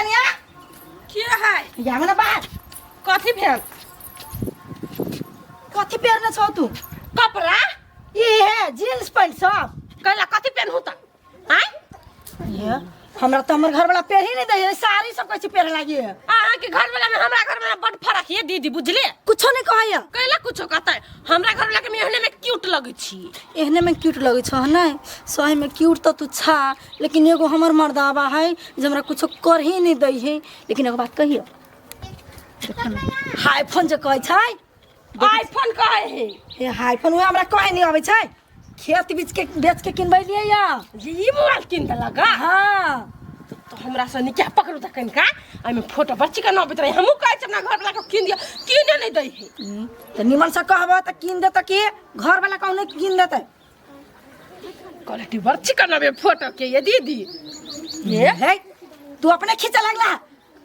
कनिया क्या है यहाँ ना बाहर कथी भेल कथी पहनने छौ तू कपड़ा ये है जींस पैंट सब कहला कथी पहन होता हैं ये हमरा तो हमर घर वाला पहन ही नहीं दे साड़ी सब कैसे पहन लागी है अहाँ के घर वाला में हमरा घर वाला बड़ फर्क है दीदी बुझले कुछो नहीं कहैया कहला कुछो कहता है हमरा घर वाला के मेहने में क्यूट लगै छी एहने में क्यूट लगे छौ नहीं सही में क्यूट तो तू छा लेकिन एगो हमर मर्दावा है जे हमरा कुछो कर ही नहीं दई है लेकिन एगो बात कहियो हाई फोन जे कहै छै आईफोन कहे है ये हाई फोन हुआ हमरा कहे नहीं आवे छै खेत बेच के किनबै लिए या ये मोबाइल किन दे लगा हां तो हमरा से निकाह पकड़ू त कनका आई में फोटो बच्ची का नबत रही हमहु कहै छ अपना घर वाला के किन दिया किने नहीं दई है तो निमन से कहबो त किन दे त के घर वाला कहने किन देतै क्वालिटी बच्ची का नबे फोटो के ये दीदी ये है तू अपने खींचा लगला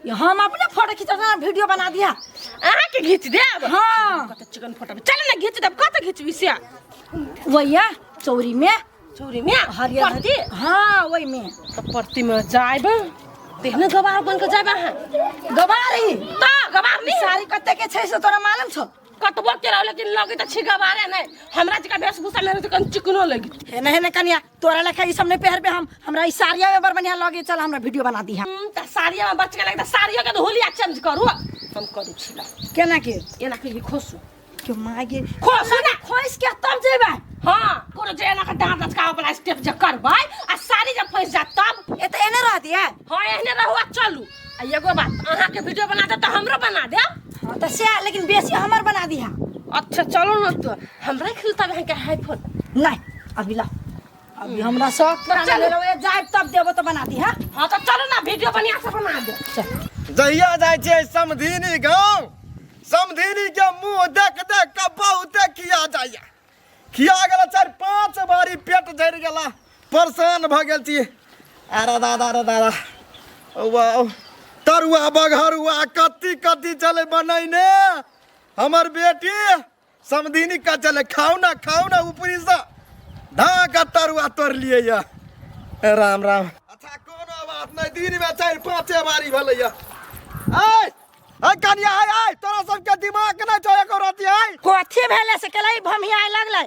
ये हम अपने फोटो खींचा वीडियो बना दिया अहाँ के खींच देब हाँ कत चिकन फोटो चल ना खींच देब कत खींचबी से वैया चौरी में चोरी में हरियर परती हाँ वही में तो परती में जाइब देखने गवार बन के जाइब अहाँ गवारी ता गवार नहीं साड़ी कते के छै से तोरा मालूम छौ कतबो के रहो लेकिन लगे त छी गवारे नहीं हमरा जका वेशभूषा में तो कन चिकनो लगी है नहीं कनिया तोरा लेखा ई सब नहीं पहर पे हमरा ई साड़िया में बड़ बढ़िया लगे चल हमरा वीडियो बना दी हम त साड़िया में बच के लगता साड़िया के तो होलिया चेंज करू हम करू छिला केना के एना के खोसू के मागे खोसू ना खोइस के तब जेबा हां कोनो जे एना के डांट दचका वाला स्टेप जे करबै आ साड़ी जब फंस जा तब ए त एने रहती है हां एहने रहुआ चलू आ एगो बात अहाँ के वीडियो बना दे त हमरो बना दे हां त से लेकिन बेसी हमर बना दिया अच्छा चलो ना तो हमरा खिलता है के आईफोन नहीं अभी ला अभी हमरा शौक पर ले रहो जाए तब देबो तो बना दी हां हां तो चलो ना वीडियो बढ़िया से बना दे चल जहिया जाय छै समधिनी गांव समधिनी के मुंह देख देख के बहुत खिया जाइया खिया गेला 4-5 बारी पेट झड़ गेला परेशान भ गेल छी अरे दादा वाह तरुआ बघरुआ कत्ती चले बनैने हमर बेटी समधिनी का चले खाओ ना ऊपरी से ढाका तरुआ तोड़ लिए या राम अच्छा कोनो बात नहीं दिन में 4-5 बारी भलैया आय कनिया आय तोरा सबके दिमाग नहीं छौ एको रति आय कोथी भेले से केलाई भमिया लागलै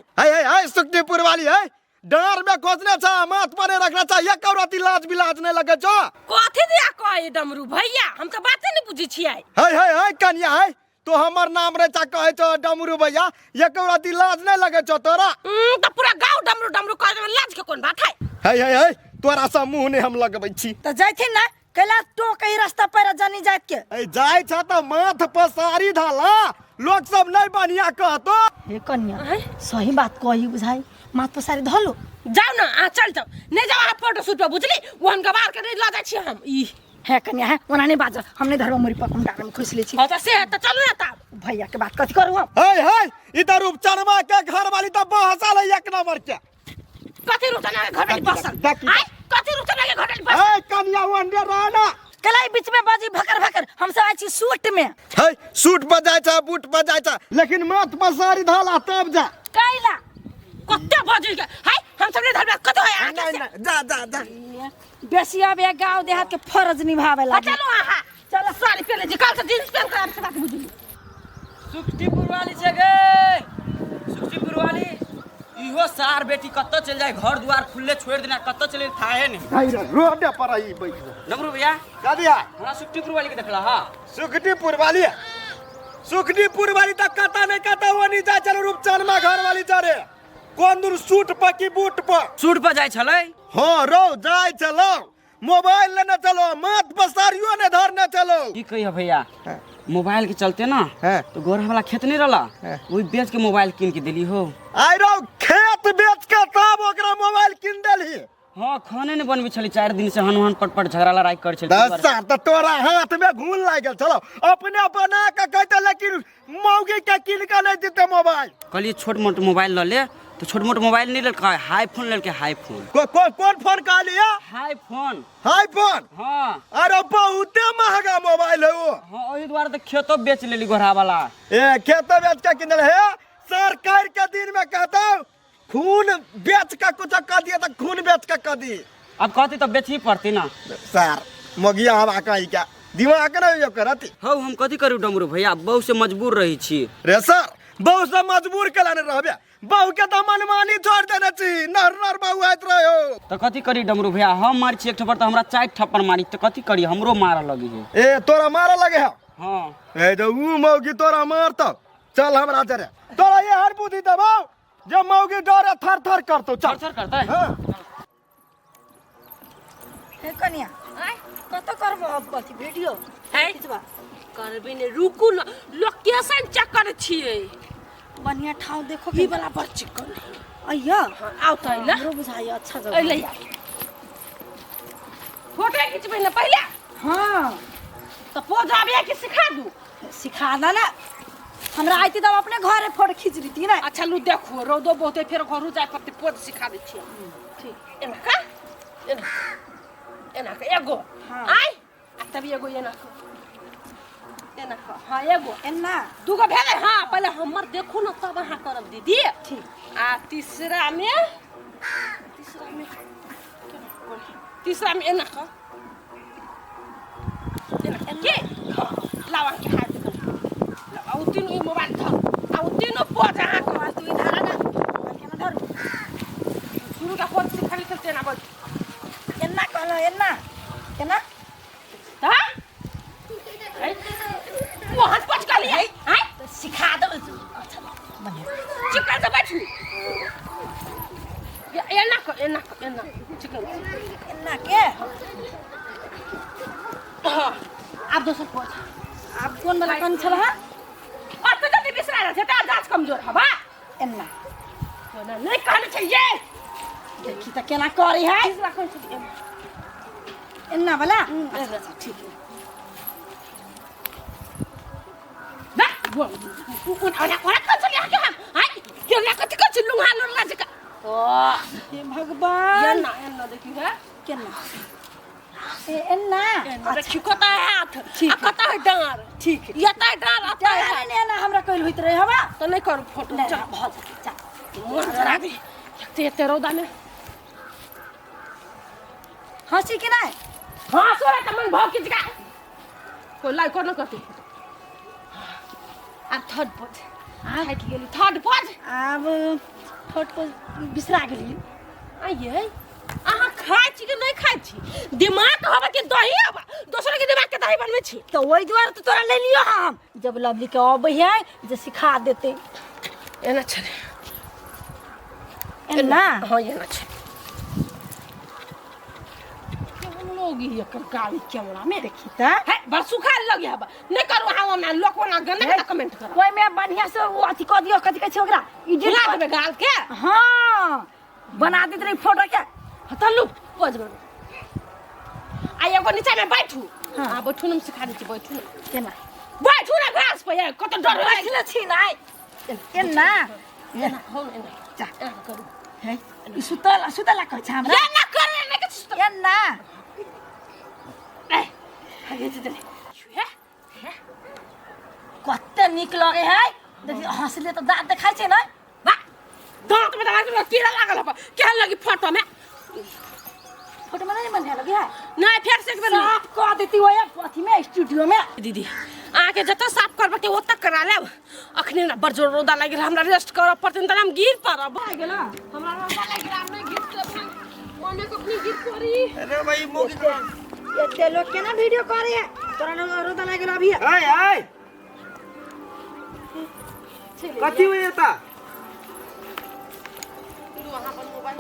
आय सुखदीपुर वाली है डार में खोजने छ माथ पर रखना छ एको रति लाज बिलाज नहीं लगे छ कथि दिया कहे डमरू भैया हम तो बाते नहीं बुझी छियै हाय कनिया हाय तो हमर नाम रे चा कहे छ डमरू भैया एको रति लाज नहीं लगे छ तोरा तो पूरा गांव डमरू कहे में लाज के कोन बात है हाय तोरा सब मुंह ने हम लगबै छी त जाइथिन ना कैला तो कहीं रास्ता पर जानी जात के ए जाय छ त माथ पर साड़ी धाला लोग सब नहीं बढ़िया कहतो हे कन्या सही बात कही बुझाई माथ पर साड़ी धलो जाओ ना आ चल जाओ नहीं जाओ आ फोटो शूट पे बुझली वहन गवार के नहीं ला जाय छी हम ई है कन्या है ओना नहीं बाज हमने धरबो मोरी पर हम डार में खुश ले छी हां तो से त चलू ना तब भैया के बात कथि करू हम हाय इधर उपचरमा के घर वाली त बहसाल एक नंबर के कथि रुचना के घटल बसल आय कथि रुचना के घटल बसल ए कन्या वंडे रहना कलाई बीच में बाजी भकर हम सब आइ छी सूट में है सूट पर जाय छ बूट पर जाय छ लेकिन माथ पर साड़ी धाला तब जा कैला कत्ते बजे के हाय हम सब ने धरबा कतो है आके से जा बेसी अब एक गांव देहात के फर्ज निभावे ला चलो आहा चलो साड़ी पहले जी कल से जींस पहन कर आपसे बात बुझली सुखटीपुर वाली से गए सुखटीपुर वाली इहो सार बेटी कत्तो चल जाए घर द्वार खुले छोड़ देना कत्तो चले थाहे नहीं हाय रे रोडे पर आई बैठ नमरू भैया का दिया हमरा सुखटीपुर वाली के देखला हां सुखटीपुर वाली तक कता नहीं कता वो नहीं जा चलो रूपचंद घर वाली जा रे कौन दूर सूट पर की बूट पर सूट पर जाय छलै हां रो जाय चलो मोबाइल लेने चलो माथ पर साड़ियों ने धरने चलो की कहियो भैया मोबाइल के चलते ना तो गोरा वाला खेत नहीं रहला वही बेच के मोबाइल किन के दिली हो आई रो खेत बेच के तब ओकरा मोबाइल किन देली हां खाने ने बनबी छली 4 दिन से हनुमान पटपट झगड़ा लड़ाई कर छली दसा त तोरा हाथ में घून लागल चलो अपने बना के कहते लेकिन मौगी के किन के नहीं देते मोबाइल कहलिए छोट मोट मोबाइल ले तो छोट मोट मोबाइल नहीं ललका हाई फोन ललके हाई फोन कौन फोन कह लिया हाई फोन हां अरे बहुते महंगा मोबाइल है वो हां ओही द्वारा तो खेतो बेच लेली गोरा वाला ए खेतो बेच के किनल है सरकार के दिन में कहता खून बेच के कुछ कर दिया तो खून बेच के कर दी अब कहती तो बेच ही पड़ती ना सर मगिया हम आका क्या दिमाग ना यो करती हौ हम कथी करू डमरू भैया बहु से मजबूर रही छी रे सर बहु से मजबूर कलाने रहबे बहु के तो मनमानी छोड़ देना चाहिए नर नर बहु आत रहो तो कथी करी डमरू भैया हम मारी छी एक ठप्पर तो हमरा 4 थप्पड़ मारी तो कथी करी हमरो मारा लगी है ए तोरा मारा लगे है हां ए जो ऊ मौगी तोरा मारता चल हमरा चले तोरा ये हर बुद्धि दबाओ जब मौगी डरे थर थर करतो चल सर करता है हां हे कन्या कत करबो अब कथी वीडियो है खिचबा करबे ने रुकू न लोकेशन चेक करे छिए बढ़िया ठाव देखो ई वाला बड़ चिकन है अय्या आओ त इला हमरो बुझाइया अच्छा ए ले जगह आ फोटो खिंचबे न पहले हां तो पोज आबे के सिखा दू सिखा ना ना हमरा आइती तब अपने घरे फोटो खींच लीती ना अच्छा लू देखो रौदो बहुते फिर घर जाए पड़ते पोज सिखा दे छिए ठीक एना का एना का एगो हाँ। आई आ तब एगो एना का हाँ एगो एन्ना दूगो भेले हाँ पहले हमर देखू न तब अहाँ करब दीदी ठीक आ तीसरा में एना का के लावा के हाथ आ उ तीनों ई मोबाइल धर आ उ तीनों पोज अहाँ को तू इधर ना केना धर शुरू का पोज सिखा चलते ना बोल एन्ना कहला एन्ना केना हां वो हाथ पोज कर लिए हैं तो सिखा दो अच्छा बढ़िया चिकन से बैठ एना चिकन एन्ना के आप दोसर पोज आप कौन वाला कौन छला है और तो जल्दी बिसरा रहे थे जांच कमजोर है बा एन्ना ना नहीं कहना चाहिए देखी त केना करी है तीसरा कौन सा एन्ना वाला अच्छा ठीक है ना वो और कौन सा लिया के हम हाय क्यों ना कति कर लुंगा लुंगा जका ओ हे भगवान एना देखी है केना ए एन्ना देखी कता है हाथ ठीक आ कता है डांर ठीक है ये ता डांर आता है अरे ने ना हमरा कइल होइत रहे हवा तो नहीं करू फोटो ले चल बहुत चल मोर जरा भी ते रौदा में हंसी के ना हां सोरा त मन भाव की जगह कोई लाइक कर न करती आ थर्ड पोज आ हट गेली थर्ड पोज अब फोटो बिसरा गेली आइए अहाँ खाइ छी कि नहीं खाइ छी दिमाग होबे कि दही होबे दूसरे के दिमाग के दही बनबै छी तो वही द्वारा तो तोरा ले लियो हम जब लवली के अबै है जे सिखा देते एना छले एन्ना हां एना छले हम लोग ये गाड़ी कैमरा में देखी त है बस सुखा लग गया नहीं करू हम ना लोग ना गने ना कमेंट कर कोई में बढ़िया से वो अथी क दियो कथि कहै छै ओकरा जिला देबे गाल के हां बना देत रही फोटो के हतलू पोज बन आ एगो नीचे में बैठू हाँ। हां बैठू हम सिखा दै छी बैठू ना केना बैठू ना घास पे कत डर है बैठले छी नाइ एन्ना एना हो एना जा एना करू है ई सुतल सुतला कहै छै हमरा एना करे ना के एन्ना ए आगे चले है कते नीक लगे है देखि हंसले तो दांत देखाइ छै ना बा दांत में लगा के कीड़ा लागल है क्या लगी फोटो में फोटो में नहीं बन लगे है नहीं फिर से एक बार साफ कह देती हो अथी में स्टूडियो में दीदी आके जत साफ करबे के ओत करा लेब अखने ना बड़ जोर रोदा लाग हमरा रेस्ट करब पड़तन त हम गिर पड़ब आ गेल हमरा रोदा लाग हम नहीं गिर के ओने कखनी गिर पड़ी अरे भाई मोगी को एते लोग केना वीडियो करे है तोरा रोदा लागल अभी आय आय कथी हुई ता वहां पर मोबाइल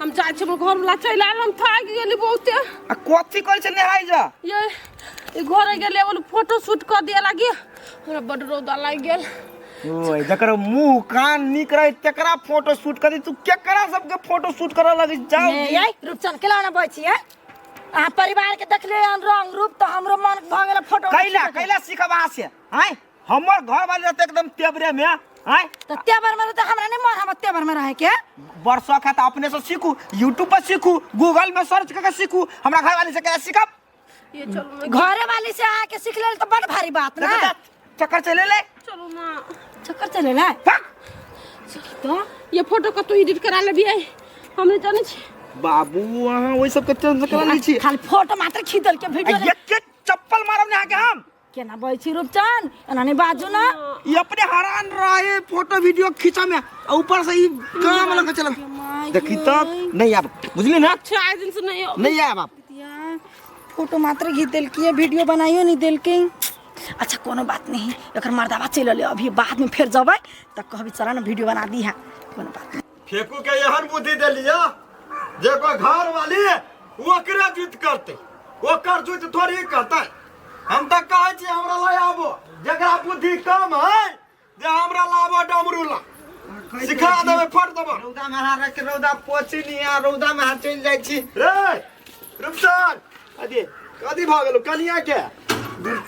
हम जाय छी घर वाला चल आल हम थाक गेली बहुते आ कथी करै छै नहाय जा ये घर गेले बोल फोटो शूट कर दिया लागी हमरा बड़ रोदा लाग गेल ओए जकर मुंह कान निक रहे तकरा फोटो शूट कर दी तू केकरा सबके फोटो शूट करे लगी जाओ यही रूपचन के लाना बैठी है आ परिवार के देखले रंग रूप तो हमरो मन भ गेल फोटो कैला सिखबा से आय हमर घर वाले त एकदम तेबरे में आय तो तेबर में तो हमरा नहीं मन हम तेबर में रहे के वर्षों का अपने से सीखू YouTube पर सीखू गूगल में सर्च करके सीखू हमरा घर वाले से कैसे सीखब ये चलो घरे वाली से आके सीख ले तो बड़ भारी बात ना चक्कर चले ले चलो ना चक्कर चले ना भाग। तो ये फोटो का तू एडिट करा ले भी है हमने जाने छी बाबू वहाँ वही सब के टेंशन करा ली छी खाली फोटो मात्र खींचल के वीडियो एक चप्पल मारब ना के हम केना बोल छी रूपचंद एना बाजू ना ये अपने हैरान रहे फोटो वीडियो खींचा में ऊपर से ही काम लगा चला देखी तक नहीं आब बुझली ना अच्छा आए दिन से नहीं आब आप फोटो मात्र खींचल के वीडियो बनाइयो नहीं दिल के अच्छा कोनो बात नहीं एकर मर्दावा चल ले अभी बाद में फिर जबै त कहबी चला ना वीडियो बना दी है कोनो बात नहीं फेंकू के यहन बुद्धि दे लिया जे को घर वाली वो करे जुत करते वो कर जुत थोड़ी करता है हम तक कहे छी हमरा ले आबो जकरा बुद्धि कम है जे हमरा लाबो डमरू ला सिखा देबे फट देबो रौदा में हाथ रख के रौदा पोछी नहीं आ रौदा में हाथ चल जाई छी रे रुपसान अदी कदी भ गेलो कनिया के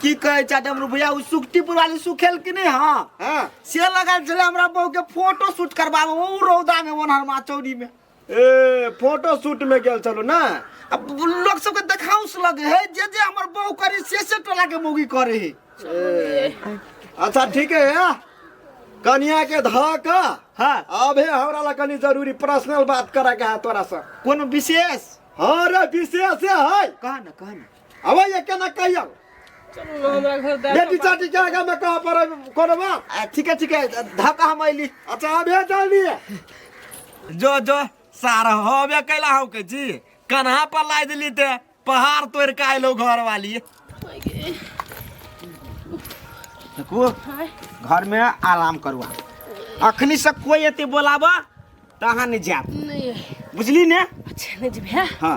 की कहे छ डमरू भैया उ सुक्तिपुर वाली सुखेल कि नहीं हां से लगाल चले हमरा बहू के फोटो शूट करबाबो उ रौदा में ओनहर माचौरी में ए फोटो शूट में गेल चलो ना अब लोग सब के देखाउस लगे है जे हमर बहू करी से टोला के मोगी करे है अच्छा ठीक है कन्या के धक हां अबे हमरा ला कनी जरूरी पर्सनल बात करा के है तोरा से कोनो विशेष हां रे विशेष है कहां अब ये केना कहियो चलो ना हमरा घर दे बेटी चाटी के आगे में कहां पर कोनो बात ठीक है धक हम आइली अच्छा अबे जल्दी जो सारा होबे कैला हम के जी कन्हा पर लाई दिली ते पहाड़ तोड़ के आइलो घर वाली देखो घर में आराम करवा अखनी से कोई एते बोलाबा तहां नहीं जाब नहीं बुझली ने अच्छा नहीं जबे हां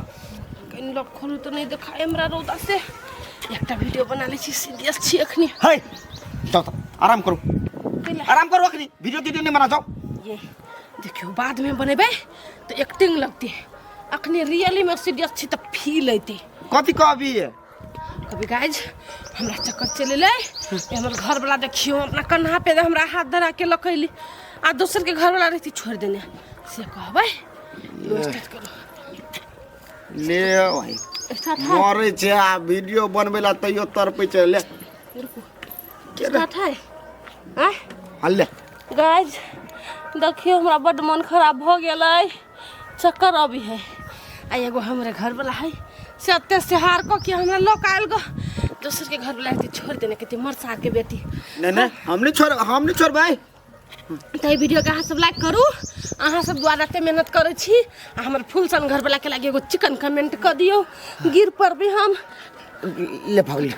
कहीं लोग खोलू तो नहीं दिखाए हमरा रौदा से एकटा वीडियो बना ले छी सीरियस छी अखनी है जाओ आराम करो अखनी वीडियो नहीं बना जाओ ये देखियो बाद में बनेबे तो एक्टिंग लगती है अखनी रियली में सीरियस छी तो फील आती कथी कहबी कभी गाइज हमरा चक्कर चले ले हमर घर वाला देखियो अपना कन्हा पे हमरा हाथ धरा के लकैली आ दूसर के घर वाला रहती छोड़ देने से कहबै स्टार्ट करो ले भाई मरे छे आ वीडियो बनबेला तइयो तर पे चले स्टार्ट है आ हल्ले गाइज देखियो हमरा बड मन खराब हो गेलै चक्कर अभी है आ एगो हमरे घर वाला है सत्य से हार को कि हमरा लोग आयल गो दूसर के घर वाला छोड़ देने के मरसा के बेटी नहीं हम नहीं छोड़ भाई तो वीडियो के अहाँ सब लाइक करू अहाँ सब द्वारा ते मेहनत करे छी हमर फुल सन घर वाला के लागे एगो चिकन कमेंट कर दियो गिर पर भी हम ले भागली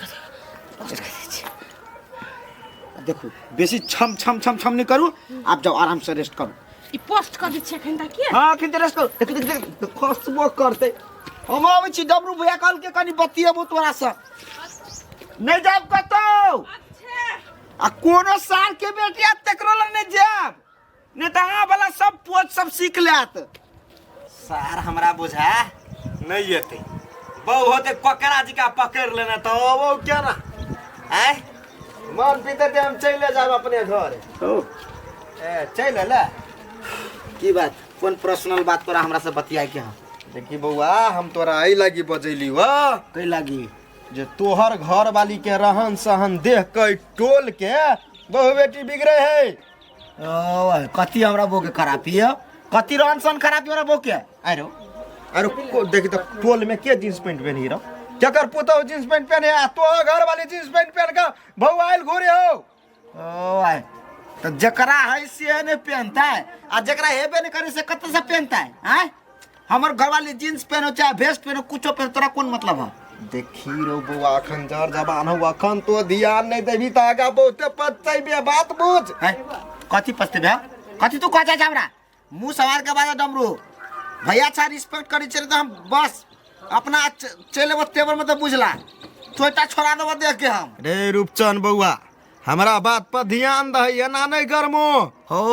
देखो बेसी छम नहीं करू आप जाओ आराम से रेस्ट करो ई पोस्ट कर दी छै एखन तक की हां एखन रेस्ट करो देख खसबो करते हम आबै छी डमरू भैया कल के कनी बतियेबो तोरा से नहीं जाब कतो आ कोनो साल के बेटिया तकरो ल नहीं जाब नहीं त हां वाला सब पोच सब सीख लेत सार हमरा बुझा नहीं येते बहु होते पकड़ा जी का पकड़ लेना तो वो क्या ना है मन पीते ते हम चले जाब अपने घर हो ए चल ले की बात कौन पर्सनल बात तोरा हमरा से बतियाए के हां देखी बउआ हम तोरा आई लागी बजैली वा कई लागी जे तोहर घर वाली के रहन सहन देख के टोल के बहु बेटी बिगड़े है ओ कति हमरा बो के खराबी है कति रहन सहन खराबी हमरा बो के अरे देखी तो टोल में के जींस पैंट पहनी रहो जकर पुतो जींस पैंट पहने आ तो घर वाली जींस पैंट पहन के बहु आइल घोरे हो ओ आय तो जकरा है से ने पहनता है आ जकरा हेबे ने करे से कत से पहनता है हैं हमर घर वाली जींस पहनो चाहे वेस्ट पहनो कुछो पहनो तोरा कौन मतलब है देखी रो बुआ अखन जर जबान हो अखन तो ध्यान नहीं देबी त आगा बहुते पछतैबे बात बुझ है कथि पछतैबे कथि तू कहै छ हमरा मुंह सवार के बाद डमरू भैया छा रिस्पेक्ट करी छे त हम बस अपना चलेबो टेबल में तो बुझला छोटा छोरा देबो देख के हम रे रूपचंद बउआ हमरा बात पर ध्यान दही एना नहीं गरमो हो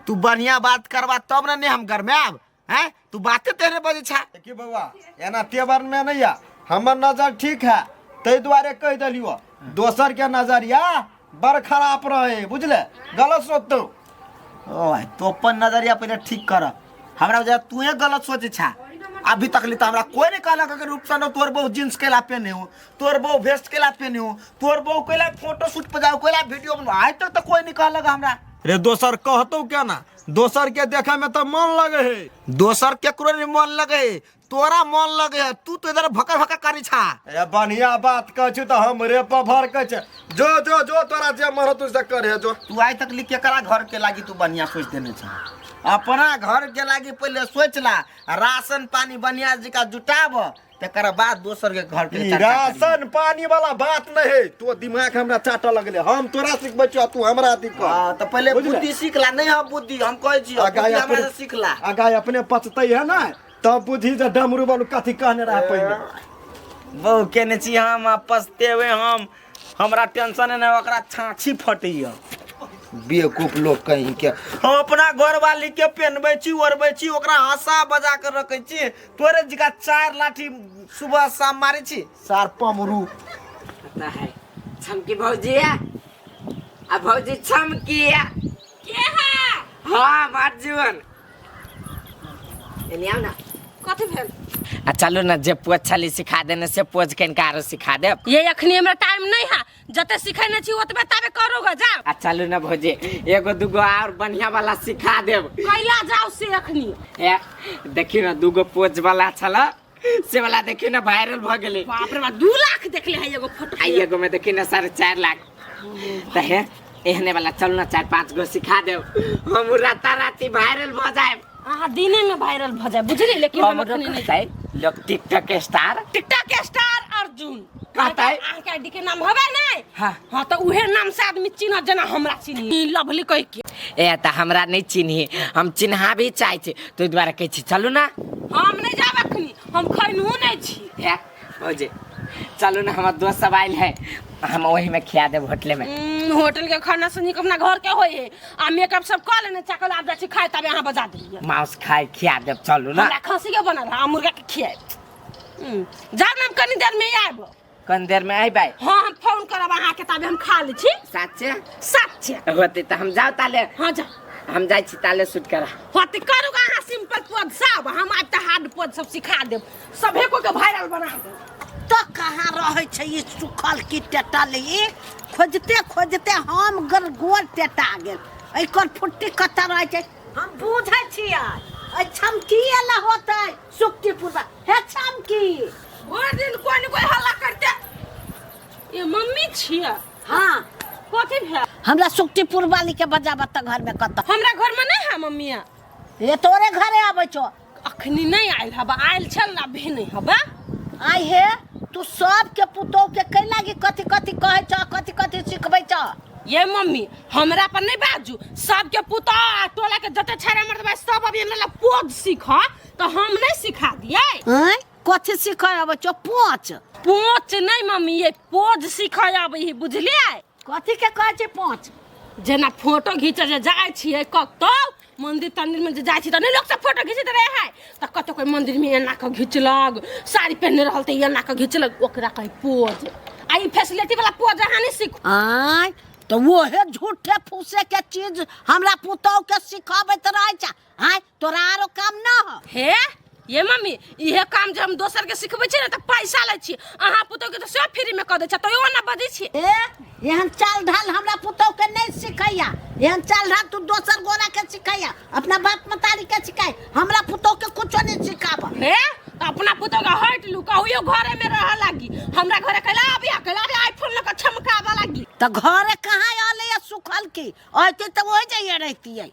तू बढ़िया बात करबा तब न हम गरमाब हैं तू बातें तेरे बजे छा की बउआ एना टेबल में नहीं आ हमर नजर ठीक है तै द्वारे कह दलियो दोसर के नजरिया बड़ खराब रहे बुझले गलत सोचतो ओ भाई तो अपन नजरिया पहले ठीक कर हमरा वजह तू गलत सोचे छा अभी तक ली हमरा कोई नहीं कहला कि रूपसन तोर बहु जींस केला पहने हो तोर बहु वेस्ट केला पहने हो तोर बहु केला फोटो शूट पे जाओ केला वीडियो बनो आज तक तो कोई नहीं कहला हमरा रे दोसर कहतो क्या ना, दोसर के देखे में तो मन लगे है, दोसर केकरो नहीं मन लगे है, तोरा मन लगे है, तू तो इधर भका भका करी छा। ए बढ़िया बात कह छु तो हमरे पर भर के छ। जो जो जो तोरा जे मन तू से करे जो। तू आज तक लिख के करा घर के लागी तू बढ़िया सोच देने छ। अपना घर के लागी पहले सोच ला, राशन पानी बढ़िया जी का जुटाब, तकर बाद दोसर के घर के राशन पानी वाला बात नहीं है। तो दिमाग हमरा चाटा लगले, हम तोरा सिखबै छ, तू हमरा अथी कर। हां तो पहले बुद्धि सीखला, नहीं हम बुद्धि हम कहै छी हमरा से सीखला। आगा अपने पचतै है ना, तब बुद्धि जे डमरू वालू कथी कहने रहा पहले। बहु केने छी हम पछतेवे, हम हमरा टेंशन है ओकरा छाछी फटैया। बेवकूफ लोग कहीं के हम अपना घर वाली के पहनबै छी ओरबै छी, ओकरा हंसा बजा कर रखै छी। तोरे जिका 4 लाठी सुबह शाम मारे छी, सार पमरू पता है। छमकी भौजी है, अब भौजी छमकी है के है? हाँ मार्जुन एनी आओ ना। कथी भेल? आ चलो ना, जे पोज छली सिखा देने से पोज कनिका आरो सिखा दे। ये अखनी हमरा टाइम नहीं है, जते सिखाने छी ओतबे तबे करोगे जाओ। आ चलो ना भौजी, एगो दूगो और बढ़िया वाला सिखा देब। कैला जाओ से अखनी। ए देखियो ना, दूगो पोज वाला छला से वाला देखियो ना वायरल भ गेलै। बाप रे बाप, 2 लाख देखले है एगो फोटो। आ एगो में देखियो ना 4.5 लाख। त है एहने वाला चलो ना 4-5 गो सिखा देब, हम राताराती वायरल भ जाएब। दिने में वायरल भ जाए बुझली, लेकिन हम अखनी नहीं जाए। लोग TikTok star, TikTok star Arjun कहता है आके आईडी के नाम होवे नहीं। हाँ हां तो उहे नाम से आदमी चिन्ह, जना हमरा चिन्ही लवली कह के। ए त हमरा नहीं चिन्ही, हम चिन्हा भी चाहे छी, तो द्वारा कहै छी चलू ना। हम नहीं जाब अखनी, हम खैनहु नहीं छी। है भौजी चलू ना, हमर दोस्त सब आइल है, हम वही में खिया देब होटल में। होटल के खाना से निक अपना घर के होय है। आ मेकअप सब कर लेने, चाकल आप जाची खाए तब यहां बजा दिलिए। मांस खाए खिया देब, चलू ना। हमरा खसी के बनल आ मुर्गा के खियाए। जान हम कनी देर में आइब। कन देर में आइबै? हां हम फोन करब अहाँ के, तब हम खा लै छी। साचे साचे होते त हम जाओ ताले। हां जा, हम जाय छी ताले शूट करा। होते करूगा अहाँ सिंपल पोज सब, हम आज त हार्ड पोज सब सिखा देब, सभे को के वायरल बना देब। तो कहाँ रहे छै ये सुखल की टेटली, खोजते खोजते हम गरगोर टेटा गेल। एकर फुट्टी कत्ता रहे छै हम बुझै छियै। छमकी एला होतै सुक्तिपुर हे छमकी। भर दिन कोई न कोई हल्ला करते। ये मम्मी छिया? हाँ कथी भेल? हमरा सुक्तिपुर वाली के बजाब त घर में कत्ता। हमरा घर में नहीं है मम्मिया। ये तोरे घरे आबै छो? अखनी नहीं आइल हबा, आइल छल ना भी नहीं हबा। आई हे तू सब के पुतौ के कै लागी कथी कथी कहै छ, कथी कथी सिखबै छ? ये मम्मी हमरा पर नहीं बाजू, सब के पुता टोला के जते छारे मर्दबा सब अभी ना पोज सीख, तो हम नहीं सिखा दिए। हैं कथी सिखै आबै छ? पोच पोच नहीं मम्मी, ये पोज सिखा आबै ही बुझलिए। कथी के कहै छै पोच? जना फोटो घीचे जे जाय छियै कतो मंदिर तंदिर में जे जाय छी त नहीं लोग सब फोटो घीचत रहे है, त कतो कोई मंदिर में एना के घीचलक, साड़ी पहनने रहल त एना के घीचलक, ओकरा कहि पोज। आई फैसिलिटी वाला पोज अहाँ नहीं सीख। आय तो वो है झूठे फूसे के चीज हमरा पुतौ के सिखाबैत रहै छ। आय तोरा आरो काम न हो हे ये मम्मी, इहे काम जे हम दोसर के सिखबै छी ना त पैसा लै छी, अहाँ पुतौ के त सब फ्री में क दै छ, तो यो ना बजै छी। ए एहन चाल ढाल हमरा पुतौ के नहीं सिखैया, एहन चाल ढाल तू दोसर गोरा के सिखैया, अपना बाप मतारी के सिखाई, हमरा पुतौ के कुछो नहीं सिखाब। हे त अपना पुतौ के हट लू, कहियो घरे में रह लागी, हमरा घरे कैला अभी आईफोन लेके छमकावा लागी। त घरे कहाँ आले या सुखल की आते त वही जाइए रहती है।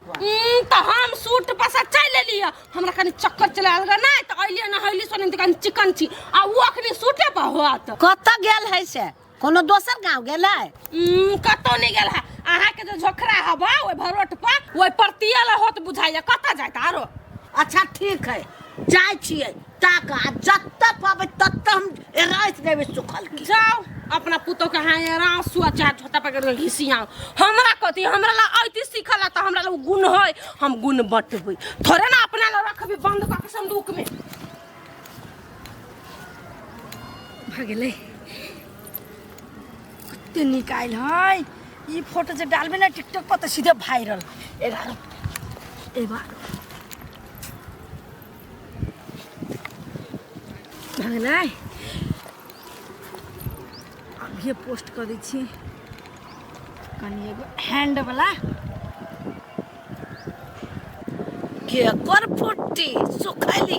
त हम सूट पसा चल लेलिए, हमरा कनी चक्कर चला लगा ना, त आइलिए ना हइली सोने त कनी चिकन छी, आ वो अखनी सूटे पर होत। कत गेल है से कोनो दोसर गांव गेल है? कतो नहीं गेल है, अहाँ के जो झोखरा हबा ओइ भरोट पर ओइ परतियल होत बुझाइया, कत जात आरो। अच्छा ठीक है जाय छियै, ताका जत्त पाबै तत्त हम रात देबे सुखल की। जाओ अपना पुतो के हां आराम सुआ चार छोटा पकड़ घिसिया, हमरा कथी, हमरा ला आइती सिखला त हमरा ला गुण होय, हम गुण बटबै थोड़े ना अपना ला रखबे बंद क के संदूक में। भागले कते निकाल है ई फोटो जे डालबे ना टिकटॉक पर त सीधे वायरल। 11 भागले अब ये पोस्ट कर दी छी कनी एगो हैंड वाला के कर फुट्टी सुखैली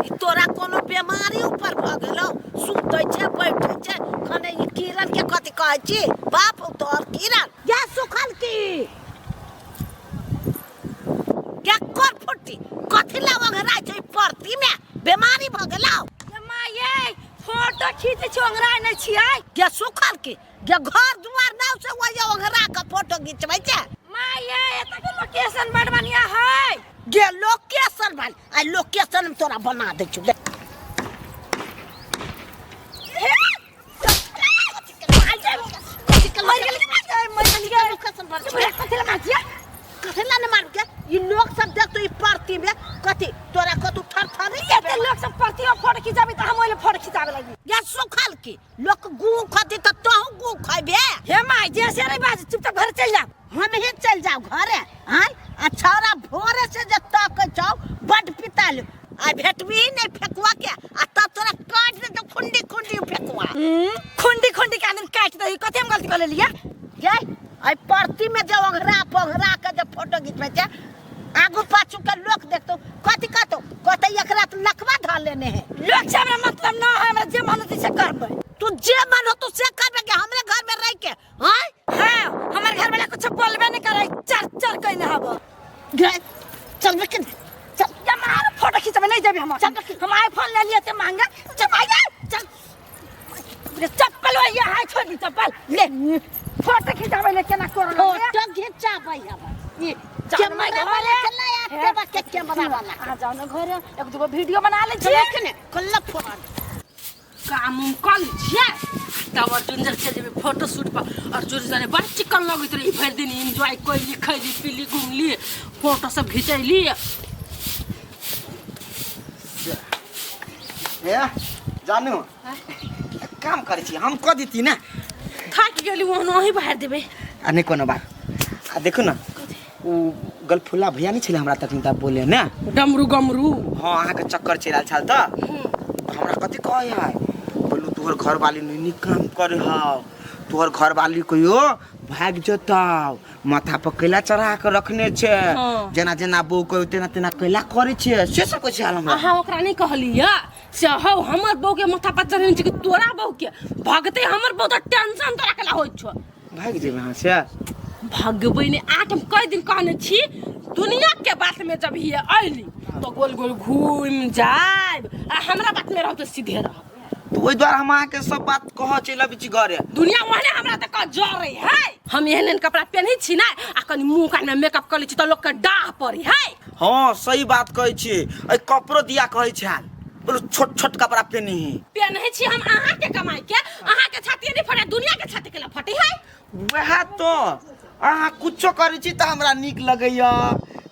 ई तोरा कोनो बीमारी ऊपर भ गेलो सुतै छै बैठै छै कने ई किरण के कथि कहै छी बाप तोर किरण या सुखल की क्या कर फुट्टी कथि ला ओंघराय छै परती में बीमारी भ गेलो माये फोटो खींच छोंगराय नै छियै क्या सुखल की क्या घर दुआर नाव से वही ओंघरा के फोटो खिंचबै छै माये एता के लोकेशन बड़ बढ़िया है गे लोकेशन भाई आ लोकेशन में तोरा बना दे छु ई लोग सब देख तो ई पार्टी में कथि तोरा कतु थर थर एते लोग सब परती में फोटो खिंचाबी त हम ओले फोटो खिंचाबे लगी या सुखल की लोग गु खति त तहु गु खइबे हे माय जैसे रे बाज चुपचाप घर चल जा हम ही चल जाओ घरे हां आ छौरा भोरे से जे तक छौ बड पिताल आ भेटबी नहीं फेकुआ के आ त तोरा काट दे तो खुंडी खुंडी फेकुआ खुंडी खुंडी के अंदर काट दे कते हम गलती कर लेलिए के आई पार्टी में जे ओघरा पोघरा के जे फोटो खिंचबै छै आगू पाछू के लोग देखतो कथि कहतो कहते एकरा त लखवा ध लेने है लोग से हमरा मतलब ना है हमरा जे मन होते से करबै तू जे मन हो तू से करबे के हमरे घर में रह के हां हां हमर घर वाला कुछ बोलबे नहीं करे चर चर कइने हबो गे चलबे के चल या मार फोटो खिंचाबे नहीं जेबे हम हम आईफोन ले लिए ते महंगा चल भाई चल रे चप्पल ये हाय छोड़ दी चप्पल ले फोटो खिंचाबे ले केना कर फोटो खिंचाबै अब ये कैमरा वाला चला यार देबा के कैमरा वाला आ जाओ ना घर एक दूगो वीडियो बना ले छी देख ने कल्ला फोन काम कल छिए तब अर्जुन जर चल जेबे फोटो शूट पर अर्जुन जाने बड़ चिकन लगैत रही भर दिन एंजॉय कइली खइली पीली घुमली फोटो सब खिचैली ए जानू काम करै छी हम क दिती ना थाक गेली वहाँ वही बाहर देबे आ नहीं कोनो बात आ देखो ना उ गलफुला भैया नहीं छले हमरा तखन त बोले ना डमरू गमरू हां अहाँ के चक्कर चलल छल त हमरा कथि कहै है बोलू तोहर घर वाली नहीं काम करे ह तोहर घर वाली कहियो भाग जताव माथा पर कैला चढ़ा के रखने छे जेना जेना बो कहियो तेना तेना कैला करे छे से सब कुछ हमरा अहाँ ओकरा नहीं कहलिया से हौ हमर बहू के माथा पर चढ़न छी कि तोरा बहू के भगते हमर बहुत टेंशन तोरा केला होय छ भाग जेबे हां से भगबै ने आठम कई दिन कहने छी दुनिया के बात में जब ही आइली तो गोल गोल घूम जाब आ हमरा बात में रह तो सीधे रह तो ओइ द्वारा हम अहाँ के सब बात कह चलि बिची घरे दुनिया वहने हमरा तक जरे है हम एहन कपड़ा पहनै छी ना आ कनी मुंह कान में मेकअप कर लै छी त लोग के डाह पड़ी है हां सही बात कहै छी ए कपड़ो दिया कहै छ बोलो छोट छोट कपड़ा पहनै छी हम अहाँ के कमाई के अहाँ के छाती नहीं फटे दुनिया के छाती के फटे है वह तो अहाँ कुछो करै छी त हमरा नीक लगैया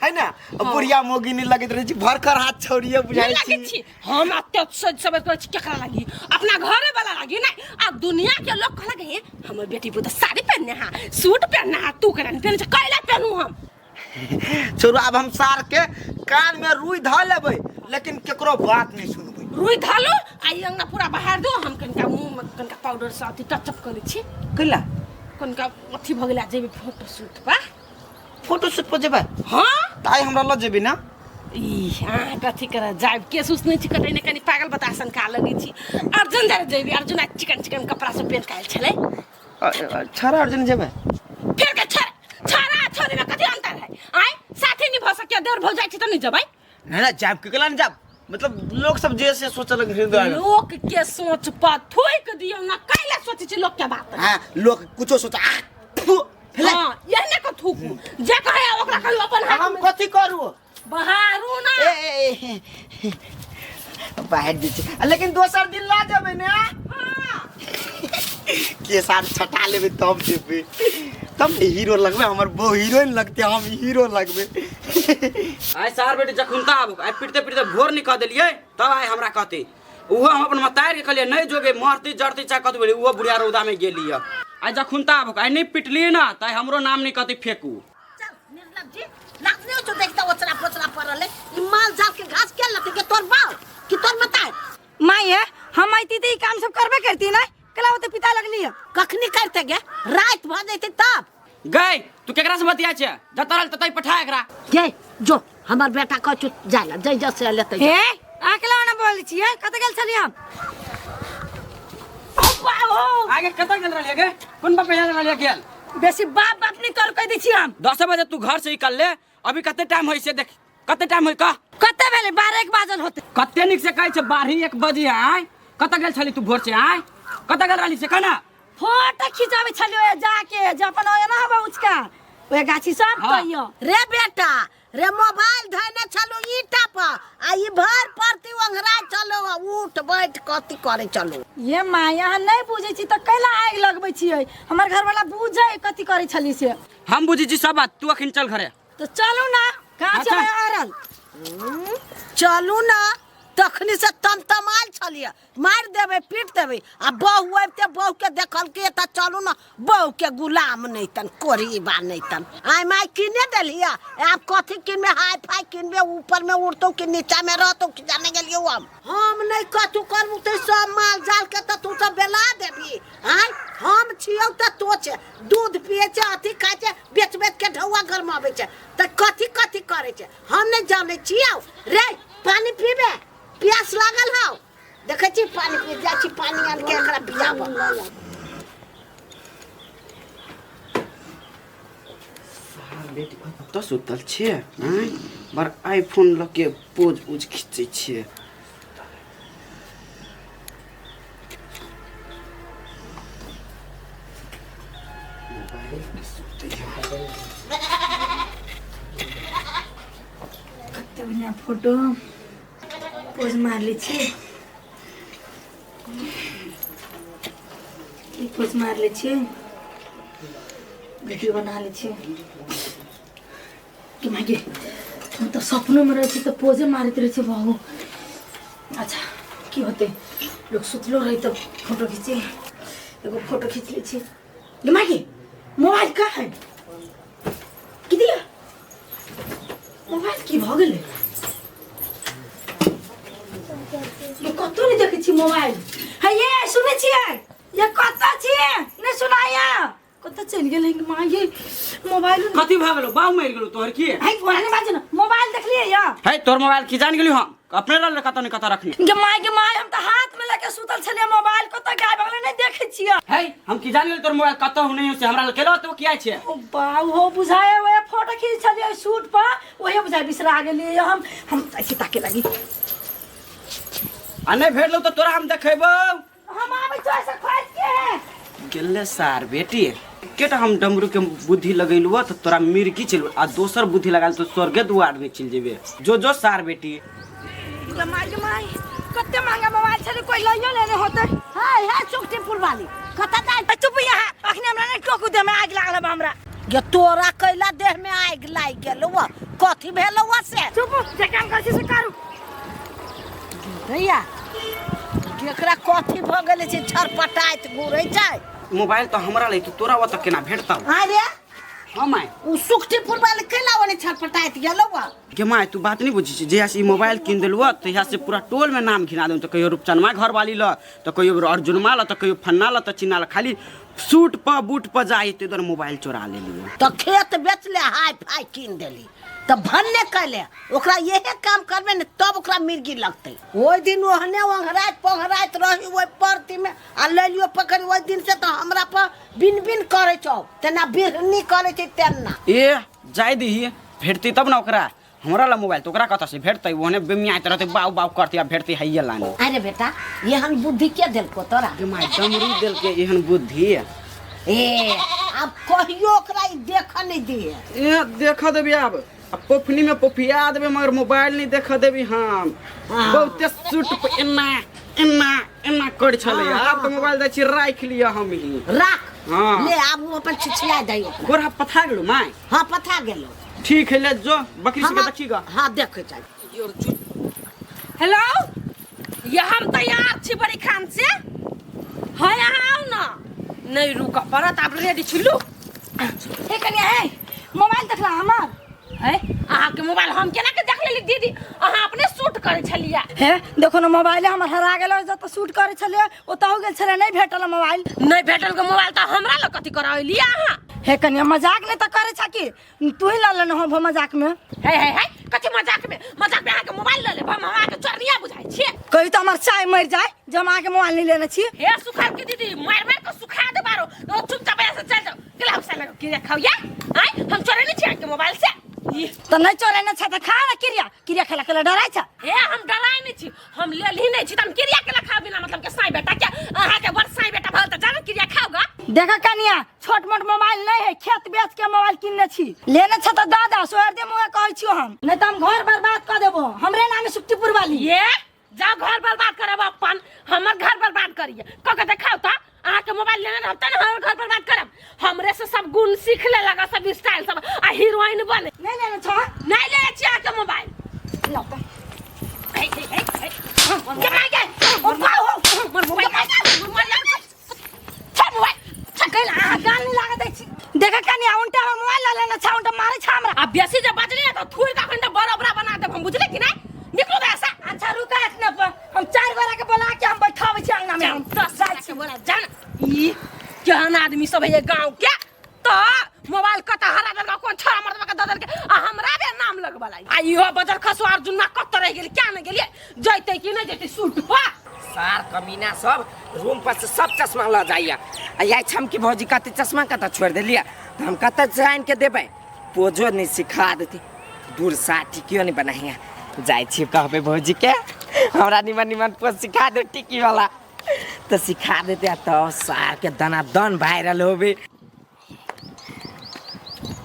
है ना बुढ़िया मोगी नहीं लगैत रहै छी भरकर हाथ छोड़िए बुझाई छी हम अत्य सज सब कर छी केकरा लागी अपना घरे वाला लागी ना आ दुनिया के लोग कहला के हमर बेटी पुत साड़ी पहनने हा सूट पहनना हा तू करा पहन छ कैला पहनू हम छोरो अब हम सार के कान में रुई ध लेबै लेकिन केकरो बात नहीं सुनबै रुई धालो आई अंगा पूरा बाहर दो हम कनका मुंह में कनका पाउडर से अथी टचअप कर छी कैला कनका अथी भ गेला जेबे फोटो शूट बा फोटो शूट पर जेबै हां ताई हमरा ल जेबी ना ई हां कथी कर जाब के सुस नहीं छी कतै ने कनी पागल बतासन का लगी छी अर्जुन जर जेबी अर्जुन चिकन चिकन कपड़ा से पहन काल छले छरा अर्जुन जेबै फिर के छरा छोरी में कथी अंतर है आय साथी नहीं भ सके देर भ जाय छी त नहीं जबै ना जाब के केला न जाब मतलब लोग सब जैसे सोचल हृदय लोग के सोच पर थोक दियो ना कैला सोचे छी लोग के बात हां लोग कुछो सोचा हां यही को थूकू जे कहे ओकरा कहियो अपन हम कथी करू बहारू ना बाहर दी लेकिन दोसर दिन ला जेबै ना के साथ छटा लेबै तब जेबै तब हीरो लगबे हमर बो हीरोइन लगते हम हीरो लगबे आय सार बेटी जखुनता आब आय पिटते पिटते भोर नहीं कह देलिए तब आय हमरा कहते उहो हम अपन मतार के कहलिए नहीं जोगे मरती जड़ती चा कत बेली उहो बुढ़िया रौदा में गेली आय जखुनता आब आय नहीं पिटली ना त हमरो नाम नहीं कहती फेकू चल निर्लज जी लागने जो देखता ओचरा पोचरा परले ई माल जाल के घास के लते के तोर बाल कि तोर मता माये हम आईती त ई काम सब करबे करती ना कला होते पिता लगली कखनी करते गे रात भ जैते तब गई तू केकरा से बतिया छे जतरल ततई पठा एकरा गे जो हमर बेटा कह चु जाला जय जसे लेते हे अकेला ना बोल छियै कत गेल छली हम आगे कतऽ गेल रहलिए गे कोन बाप यहाँ रहलिए गेल बेसी बाप बाप नहीं कर कह दै छी हम 10 बजे तू घर से निकल ले अभी कते टाइम होई से देख कते टाइम होई का कते भेले 12 बाजल होते कते निक से कहै छै 12 बजे आय कतऽ गेल छली तू भोर से आय कतऽ गेल रहली से कहना फोटो खिचावे छलियो जाके जे अपन एना हबा उचका ओए गाछी सब कहियो रे बेटा रे मोबाइल धैने चलो ईटा पर आ ई भर परती ओंघरा चलो उठ बैठ कथी करे चलो ये माँ यहाँ नहीं बुझे छी तो कैला आग लगबै छियै हमर घर वाला बुझे कथी करे छली से हम बुझी छी सब बात तू अखन चल घरे तो चलू ना कहाँ अच्छा। चले आरल चलू ना तखनी से तमाल छलिए मार देबे पीट देबे आ बहू आबते बहू के देखल के त चलू ना बहू के गुलाम नहीं तन कोरीबा नहीं तन आय माय किने देलिया आप कथी किनबे हाई फाई किनबे ऊपर में उड़तो कि नीचा में रहतो कि जाने गेलियो हम नहीं कथू करबू त सब माल जाल के त तू सब बेला देबी आय हम छियौ त तो छे दूध पिए छे अथी खाय छे बेच बेच के ढौआ घर में आवे छे त कथी कथी करे छे हम नहीं जाने छियौ रे पानी पीबे प्यास लागल हौ देखे छी पानी पी जा छी पानी आन के एकरा पियाबो बेटी कतऽ सुतल छे आय बार आईफोन ल के पोज उज खींचे छे कते बढ़िया फोटो पोज मार ली छी पोज मार ली छी वीडियो बना ली छी कि मागे हम तो सपनों में रहे तो पोजे मारते रहे बाबू अच्छा की होते लोग सुतलो रही तो फोटो खींचे एगो फोटो खींच ली छी गे मागे मोबाइल कहाँ है कि दिया मोबाइल की भ गेलै ये कतो नहीं देखे छी मोबाइल है ये सुने छियै ये कतो छियै नहीं सुनाया कतो चल गेल है मां ये मोबाइल कथी भ गेलो बाऊ मर गेलो तोहर की है ओरा ने बाजे ना मोबाइल देख लिए या है तोर मोबाइल की जान गेलियो हम अपने ल कतऽ नहीं कतऽ रखने के माय हम तो हाथ में लेके सुतल छलिए मोबाइल कतो गायब भगले नहीं देखे छियै है हम की जान गेल तोर मोबाइल कतऽ नहीं हो से हमरा ल केलो तो किया छे ओ बाऊ हो बुझाए ओए फोटो खींच छलिए शूट पर ओहे बुझाए बिसरा गेलिए हम ऐसे ताके लगी आ नहीं भेटलो तो तोरा हम देखेबो हम आबै छ ऐसे खोज के गेले सार बेटी केटा हम डमरू के बुद्धि लगैलुआ तो तोरा मिर्गी चल आ दोसर बुद्धि लगाल तो स्वर्गे दुआर में चल जेबे जो सार बेटी माय कते महंगा मोबाइल छले कोई लइयो लेने होते हाय हाय चुकटीपुर वाली कता जाय चुप यहाँ अखने हमरा ने टोकू दे में आग लागल बा हमरा गे तोरा कैला देह में आग लाग गेलो कथी भेलो से चुप जे काम कर से करू भैया केकरा कथी भ गेले छै छरपटाइत घुरै छै मोबाइल तो हमरा ले तो तोरा वत केना भेटता अरे हम आय उ सुकटीपुर वाले कैला ओने छरपटाइत गेलो के माय तू बात नहीं बुझी छी जहिया से मोबाइल किन देलुआ तो यहाँ से पूरा टोल में नाम घिना दे तो कहियो रूपचनमा घर वाली ल तो कहियो अर्जुनमा ल तो कहियो फन्ना ल तो चिन्ना ल खाली सूट पर बूट पर जाई तो इधर मोबाइल चोरा ले लियो तो खेत बेच ले हाय फाय किन देली तो भन्ने कैले ओकरा यही काम करबे ने तब ओकरा मिर्गी लगते ओइ दिन ओहने ओंघराइत पघराइत रही ओइ परती में आ ले लियो पकड़ी ओइ दिन से तो हमरा पर बिन बिन करे छौ तना बिरहनी करे छै तेना ए जाय दी भेटती तब ना ओकरा हमरा ला मोबाइल तो ओकरा कत से भेटतै ओहने बेमियात रहते बाऊ बाऊ करती आ भेटती हैये लानी अरे बेटा एहन बुद्धि के देलको तोरा के माय डमरू देल के एहन बुद्धि ए अब कहियो ओकरा ई देख नहीं दिए ए देख देबी अब पोफनी में पोफिया देबे मगर मोबाइल नहीं देख देबी हम बहुते सूट पे एना एना एना कर छले अब तो मोबाइल दै छी राख लिया हम ही राख हां ले आब वो अपन छिछिया दई गोरा पथा गेलो माय हां पथा गेलो ठीक है ले जो बकरी से देखीगा हां देखे जाय हेलो ये हम तैयार छी बड़ी खान से हाय आओ ना नहीं रुका परत आप रेडी छिलू हे कनिया है मोबाइल देखला हमर है अहाँ के मोबाइल हम केना के देख लेली दीदी अहाँ अपने शूट करे छलिया हे देखो ना मोबाइल हमर हरा गेलो जत शूट करे छले ओतौ गेल छले नहीं भेटल मोबाइल नहीं भेटल के मोबाइल त हमरा ल कथि कराइली अहाँ हे कन्या मजाक नहीं तो करे छा कि तू ही लालन हो भो मजाक में है कथी मजाक में आहाँ के मोबाइल ले लेब हम आहाँ के चोरनिया बुझाई छिए कही तो हमार चाय मर जाए जब आके मोबाइल नहीं लेना छी हे सुखार के दीदी मार के सुखा दे बारो तो चुपचाप ऐसे चल जाओ गिलाव से लगा किरिया खाओ या हम चोरे नहीं छिए के मोबाइल से तो नहीं चोरे ना छा तो खा ना क्रिया खेला के डराय छा हे हम डराय नहीं छी हम लेल ही नहीं छी हम क्रिया के खा बिना मतलब के साई बेटा क्या आहा के बड़ साई बेटा भल त जानो क्रिया खाओगा देखा कनिया छोट मोट मोबाइल नहीं है खेत बेच के मोबाइल किनने छी लेने छ तो दादा सोहर दे मुहे कहै छियो हम नहीं तो हम घर बर्बाद कर देबो हमरे नाम सुक्तिपुर वाली ये जाओ घर बर्बाद करब अपन हमर घर बर्बाद करिए क के देखाओ त आहा के मोबाइल लेने रहता ना हमर घर बर्बाद करब हमरे से सब गुण सीख ले लगा सब स्टाइल सब आ हीरोइन बने नहीं लेना छ नहीं ले छी आहा के मोबाइल लौटा हे केना के ओ पाओ मोर मोबाइल कल आ गाल नहीं लागे दै छी देखा कनिया उनटा हम मोबाइल लेना छ उनटा मारे छ हमरा अब बेसी जब बजली तो थूर का खंडा बड़ा बना दे हम बुझले कि नहीं निकलो दे ऐसा अच्छा रुका इतना पर हम 4 गोरा के बोला के हम बैठावे छी अंगना में हम 10 साल के बोला जान ई केहन आदमी सब है गांव के तो मोबाइल कता हरा दल कोन छोरा मर्दवा के ददर के आ हमरा बे नाम लगवाला आ इहो बजर खसो अर्जुन ना कत रह गेल क्या न गेलिए जइते कि नहीं जइते सूट पा सार कमीना सब रूम पर से सब चश्मा ल जाइया आ याई छम की भौजी कते चश्मा कता छोड़ देलिया तो हम कता जान के देबै पोजो नहीं सिखा देती दूर साठी क्यों नहीं बनाइया जाई छी कहबे भौजी के हमरा निमन पोज सिखा दे टिकी वाला तो सिखा देते तो सार के दना दन वायरल होबे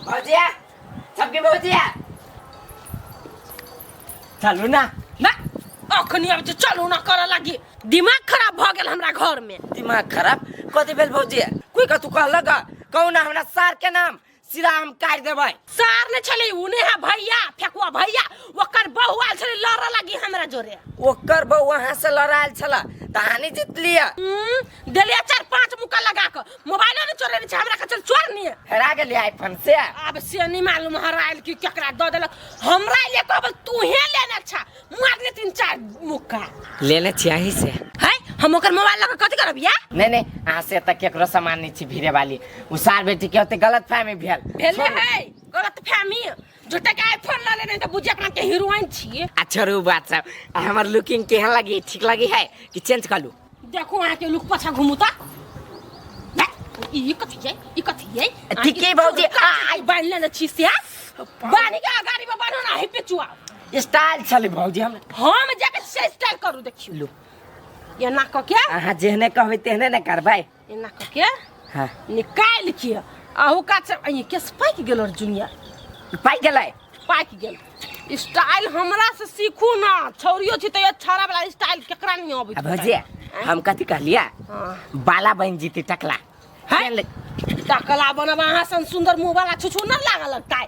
भौजिया सबके भौजिया चलू ना अखनी अब चलू ना करे लगी दिमाग खराब भ गेल हमरा घर में दिमाग खराब कथी भेल भौजी कोई का तू कहलक कहू ना हमरा सार के नाम सीधा हम काट देबै सार ने छले उने है भैया फेकुआ भैया ओकर बहु आल छले लड़ लगी हमरा जोरे ओकर बहु वहां से लड़ाल छला तहानी जीत लिया देलिया 4-5 मुक्का लगा के मोबाइल ने चोरे छ हमरा के चल चोर नहीं हेरा गेली आईफोन से अब से नहीं मालूम हराइल की केकरा द देलक हमरा ले कहब तू हे लेना छ मारने 3-4 मुक्का लेने छी यहीं से है हम ओकर मोबाइल लगा कथि करब या नहीं आ से त केकरो सामान नहीं छी भिरे वाली उ सार बेटी के होते गलत फहमी भेले है गलत फहमी झूठे के आईफोन ला लेने त बुझे अपना के हीरोइन छी अच्छा रू बात सब हमर लुकिंग केहन लगी ठीक लगी है कि चेंज कर लू देखो आ के लुक पछा घुमू त ई कथि है ठीक है भौजी आई बाइन लेने छी से बानी के गाड़ी में बानो ना है पिचुआ स्टाइल चले भौजी हम जाके से स्टाइल करू देखियो लो ये ना क के अहाँ जेहने कहबै तेहने न करबै ये ना क के हां निकाल के आहू का ये केस पाक गेल अर्जुनिया पाई गेल स्टाइल हमरा से सीखू ना छौरियो छी त छाड़ा वाला स्टाइल केकरा नहीं आबै अब भौजी हम कथि कहलिया बाला बन जीती टकला है टकला बनब अहाँ सन सुंदर मुंह वाला छुछु न लागल लगता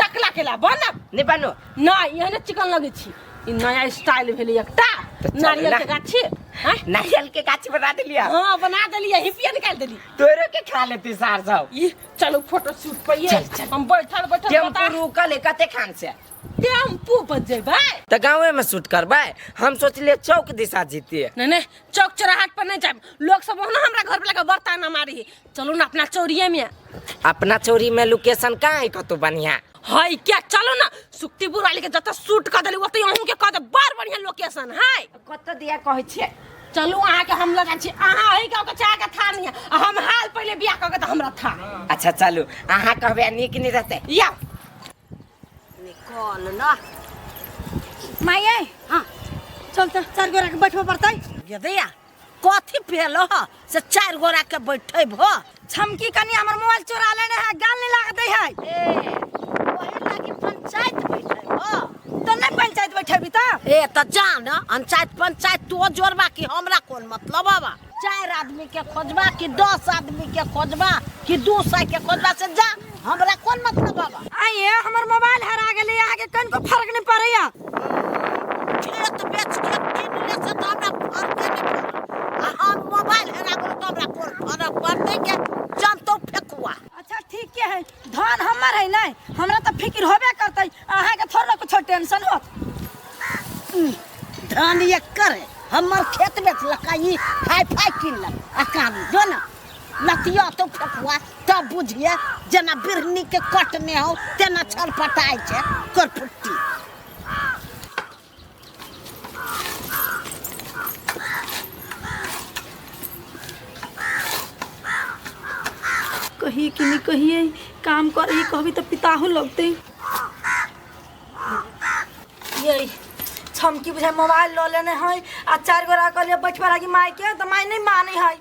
टकला केला बनब नहीं बनो ना यहने चिकन लगे छी ई नया स्टाइल भेले एकटा नारियल के गाछी हैं नारियल के गाछी बना देलिया हां बना देलिए हिपिया निकाल देली तोरे के खा लेती सार सब ई चलो फोटो शूट पे ये हम बैठल टेम्पू रुकल कते खान से टेम्पू पर जेबै त गांवे में शूट करबै हम सोचलिए चौक दिशा जीतिए नहीं चौक चौराहाट पर नहीं जाब लोग सब ना हमरा घर पे लगा बर्ता ना मारी चलो ना अपना चौरिये में अपना चोरी में लोकेशन कहाँ है कतो बढ़िया है क्या चलो ना सुक्तिपुर वाली के जत शूट कर देली ओते अहू के कह दे बड़ बढ़िया लोकेशन है कत दिया कहै छिए चलू अहाँ के हम लगा छी अहाँ है के चाह के था नहीं हम हाल पहले बियाह क के त हमरा था अच्छा चलू अहाँ कहबे नीक नहीं रहते या निकल ना माये हां चल त 4 गोरा के बैठबो पड़तै ये दैया कथि भेल ह से 4 गोरा के बैठै भ छमकी कनी हमर मोबाइल चोरा लेने है गाल नहीं लाग दे है ओहे लागी पंचायत बैठै भ तो नहीं पंचायत बैठेबी त ए त जा न पंचायत तो जोड़बा कि हमरा कोन मतलब बाबा 4 आदमी के खोजबा कि 10 आदमी के खोजबा कि 200 के खोजबा से जा हमरा कोन मतलब बाबा आइए हमर मोबाइल हरा गेलै आगे कन को फर्क नहीं पड़ैया खेत बेच के किन ले से तो हमरा फर्क नहीं पड़ै हम मोबाइल हरा गेल तो हमरा कोन फर्क पड़तै के जान तो फेकुआ अच्छा ठीक के है धन हमर है नहीं हमरा तो फिक्र होबे करतै अहाँ के थोड़ा कुछ टेंशन होत धान ये करे हमर खेत बेच लकाई हाई फाई किन ल अकान जो ना लतिया तो फेकुआ तब बुझिए जना बिरहनी के कटने हो तेना छरपटाई छै कर फुट्टी। कहिए कि नहीं कहिए, काम करिए कहबी तो पिताहो लगते। ये छमकी बुझाए मोबाइल लो लेने है आ 4 गो रखल बैठवा लगी माई के तो माई नहीं माने है।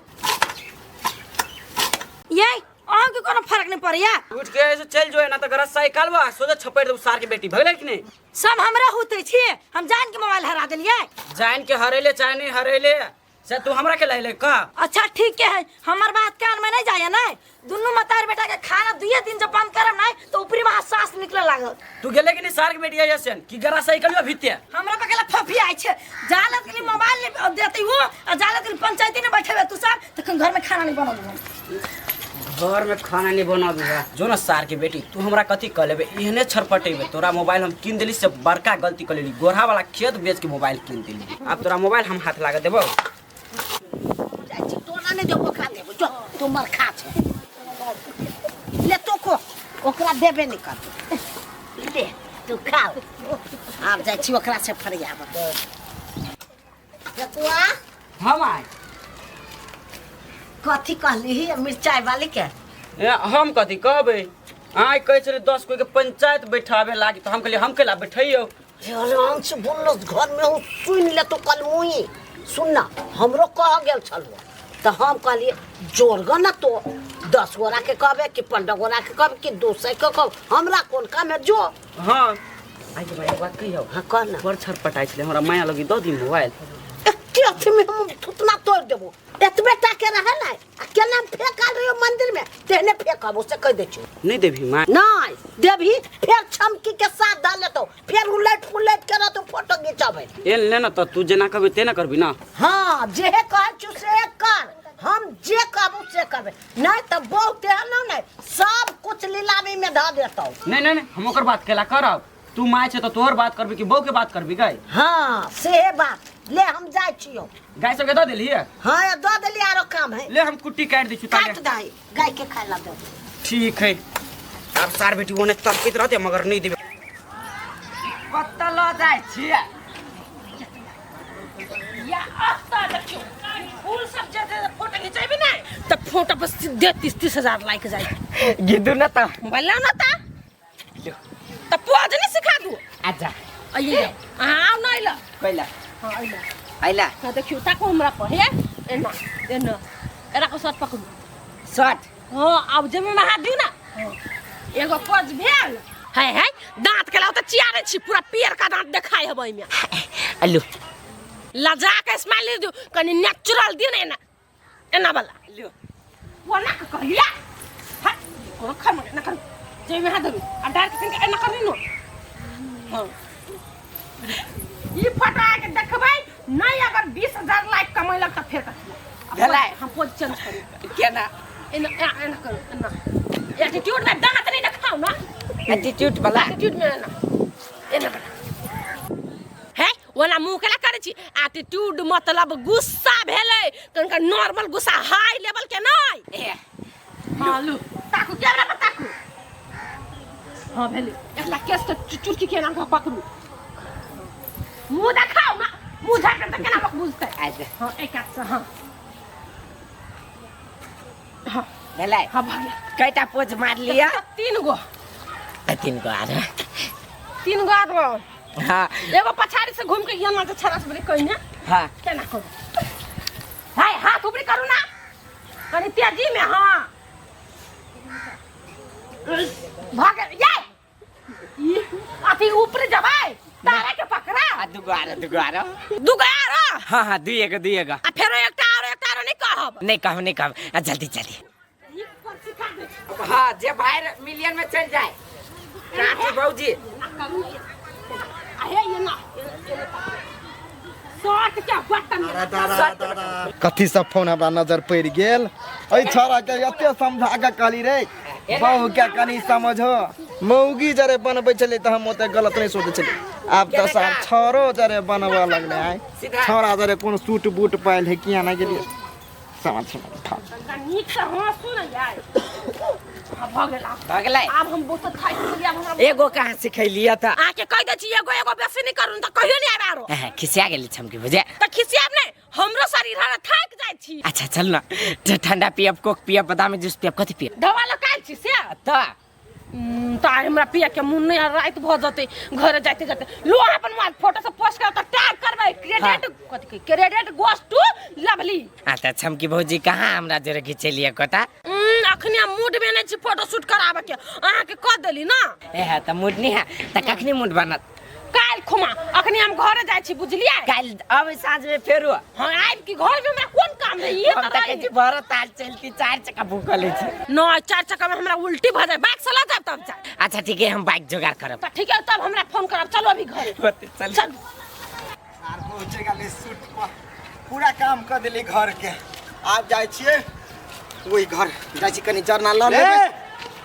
ये अहाँ के कोनो फर्क नहीं पड़िया। उठ के ऐसे चल जो है ना तो गरज साइकिल बा सोजा छपेट दे सार के बेटी भइले कि नहीं। सब हमरा होते छे, हम जान के मोबाइल हरा देलिए। जान के हरेले चाहे नहीं हरेले से तू हमरा के लाइले का। अच्छा ठीक है, हमार बात कान में नहीं जाए ना। दोनों मतार बेटा के खाना 2 दिन जब बंद करम ना तो ऊपरी वहां सांस निकले लागल। तू गेले कि नहीं सार के बेटी ऐसे कि गरा साइकिल में भीते हमरा पे गेला फफी आइ छे। जालत के लिए मोबाइल ले देती हो और जालत के लिए पंचायती ने बैठे तू सब तखन घर में खाना नहीं बनल। घर में खाना नहीं बनाबी जो ना सार के बेटी तू हमरा कथी कह लेबे एहने छरपटेबे। तोरा मोबाइल हम किन देली से बड़का गलती कर लेली। गोरहा वाला खेत बेच के मोबाइल किन देली। अब तोरा मोबाइल हम हाथ लगा देबो। तोरा ने जो खा देबो जो तू मर खा छे ले तो को ओकरा देबे नहीं कर ले तू खा। आब जाय छी ओकरा से फरियाब जतुआ हम आए कथी कहली है मिर्चाई वाली के। हम कथी कहबे आइ कहै छले 10 कोई के पंचायत बैठाबे लागी तो हम कहलिए हम केला बैठैयो। आराम से बोललो घर में हो सुन ले तो कल मुई सुनना हमरो कह गेल छलो तो हम कहलिए जोरगा ना तो 10 गोरा के कहबे कि 15 गोरा के कहबे कि 200 के कहब हमरा कोन काम है जो। हां आई के भाई बात कहियो। हां कहना बड़ छरपटाई छले हमरा माया लगी द दी मोबाइल एते में हम थुतना तोड़ देबो एतबे टा के रहे ना केना फेंका रहियो मंदिर में तेने फेंकबो से कह दे छी नहीं देबी मां नहीं देबी फिर छमकी के साथ डाल लेतो फिर उलट के तो फोटो खिंचाबे ए लेना तो तू जेना कहबे तेना करबी ना। हां जे कह छु से कर हम जे कहबो से करबे नहीं तो बहुत है ना नहीं सब कुछ लीलामी में धा देतो। नहीं हम ओकर बात केला करब। तू माय छे तो तोहर बात करबी कि बहू के बात करबी गाय। हां से बात ले हम जाय छियो गाय सब के द देली है। हां ये दो देली आरो काम है ले हम कुट्टी काट दी छु ताले काट दाई गाय के खाय ला दे। ठीक है अब सार बेटी ओने तड़पित रहते मगर नहीं देबे कत्ता ल जाय छियै या आता देखियो फूल सब जे फोटो खिंचाबी ना तो फोटो पर सीधे 30 हजार लाइक जाए। गिदु न त मोबाइल लाओ ना ता तो पोज नहीं सिखा दू। आजा आइए हां नहीं ला कइला हां आइला आइला का देखियो ताको हमरा पर हे एना एना एरा को शॉट पकड़ू शॉट। हां अब जमे में हाथ दियो ना एगो पोज भेल है दांत के लाओ तो चियारे छी पूरा पेड़ का दांत देखाई हबई में। अल्लू लजा के स्माइल दो कनी नेचुरल दियो ना एना एना वाला लो वो ना कहिया हां को खम ना कर जे में हाथ दो आ डायरेक्ट सिंह एना कर नो। हां ई फोटो आके देखबै नहीं अगर 20,000 लाइक कमैलक त फेर कथि भेलै हम पोज चेंज करू केना एना एना करू एना एटीट्यूड में दांत नहीं देखाओ ना एटीट्यूड वाला एटीट्यूड में एना एना है वाला मुंह केला करे छी। एटीट्यूड मतलब गुस्सा भेलै तनका नॉर्मल गुस्सा हाई लेवल के नहीं। हां लू ताकू कैमरा पर ताकू हां भेलै एकला केस के चुटकी के नाम पकड़ू मुंह देखाओ ना मुंह झाड़ के केना बुझतै। आजा हां एक हाथ से हां हां भेलै हां भाग कईटा पोज मार लिया 3 गो 3 गो आरो 3 गो आरो हां एगो पछाड़ी से घूम के यहाँ से छरस बरे कइने हां केना करू हाय हाथ ऊपरी करू ना कनी तेजी में हां भाग ये ई अथी ऊपर जबाई तारे के पकड़ा दुगो आरो दुगारो हां दुएगो आ फेरो एकटा आरो नहीं कहब नहीं कहब जल्दी ई पर सिखा दे हां जे बाहर मिलियन में चल जाए काटी भौजी आहे ये ना शॉट के बटन कथी सब फोन हमरा नजर पड़ गेल ए छोरा के एते समझा के कहली रे बहू के कनी समझो मौगी जरे बनबै छले त हम ओते गलत नहीं सोचे छले अब त सार छोरो जरे बनवा लगले है छोरा जरे कोन सूट बूट पाइल है किया ना गेलिए समझ था नीक से हाँ सुन यार अब हो गेल भ गेलै अब हम बहुत खाइ छी अब हमरा एगो कहाँ सिखैलिया त आके कह दे छी एगो बेसी नहीं करू त कहियो नहीं आबे आरो खिसिया गेली छमकी बुझे त खिसियाब नहीं हमरो शरीर हरा थाक जाय छी अच्छा चल ना ठंडा पियब कोक पियब बादाम जूस पियब कथी पियब दवा लगाइ छी से त त हमरा पिया के मुन नहीं रात भ जते घर जाते जाते लो अपन मोबाइल फोटो से पोस्ट कर त टैग करबै क्रेडिट कथी क्रेडिट गोस टू लवली अच्छा छमकी भौजी कहाँ हमरा जरे घिचेलिए कटा अखनी मूड में नहीं छी फोटो शूट कराबे के अहाँ के क देली ना ए त मूड नहीं है त कखनी मूड बनत काल खुमा अखनी हम घरे जाय छी बुझलिए काल अब साँझ में फेरो हां आइब की घर में हमरा कोन काम रही ये हम त कहै छी भरो ताल चलती 4 चक्का भूखले छी न 4 चक्का में हमरा उल्टी भ जाए बाइक चला जाब तब जा अच्छा ठीक है हम बाइक जोगाड़ करब त ठीक है तब हमरा फोन करब चलो अभी घरे चल चल आर पहुंचे गेली सूट पर पूरा काम कर देली घर के आप जाय छिए ओई घर जाय छी कनी जरना ल लेबे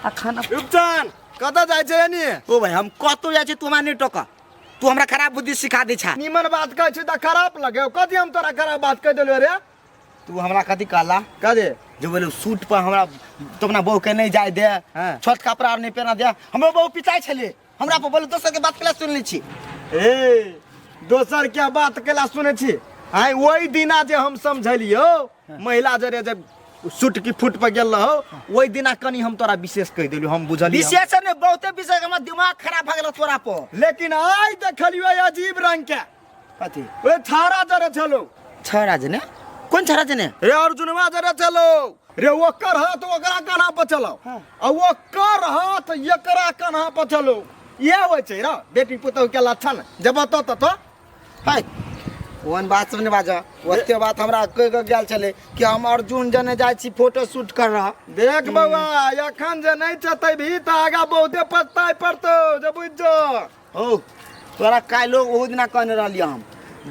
आ खाना रुपचान कत जाय छै नी ओ भाई हम कतो जाय छी तू हमरा नहीं टोका तू हमरा खराब बुद्धि सिखा दे छा निमन बात कहै छी त खराब लगे कथि हम तोरा खराब बात कह देलियो रे तू हमरा कथी कहला कदे जो बोले सूट पर हमरा तो अपना बहू के नहीं जाय दे छोट कपड़ा और नहीं पहना दे हमरो बहू पिटाई छले हमरा पर बोले दोसर के बात केला सुन ली छी ए दोसर क्या बात केला सुने छी आइ ओई दिना जे हम समझलियो महिला जरे जब सूट की फुट पर गेल रहो ओई दिना कनी हम तोरा विशेष कह देलियो हम बुझलियो विशेष ने बहुते विषय हमर दिमाग खराब भ गेल तोरा पर लेकिन आई देखलियो अजीब रंग के कथी ओए छारा जरे चलो छौरा जने कौन छौरा जने रे अर्जुनवा जरे चलो रे ओकर हाथ ओकरा कान्हा पर चलो आ ओकर हाथ एकरा कान्हा पर चलो ये होय छै रे बेटी पुतौ के लक्षण जब तो हाय कोन बात सुने बाजा ओते बात हमरा कह के गेल छले कि हम अर्जुन जने जाय छी फोटो शूट कर रहा देख बाबा एखन जे नहीं चतै भी त आगा बहुते पछताय पड़तो जे बुझजो हो तोरा कालो ओहो दिना कहने रहलियो हम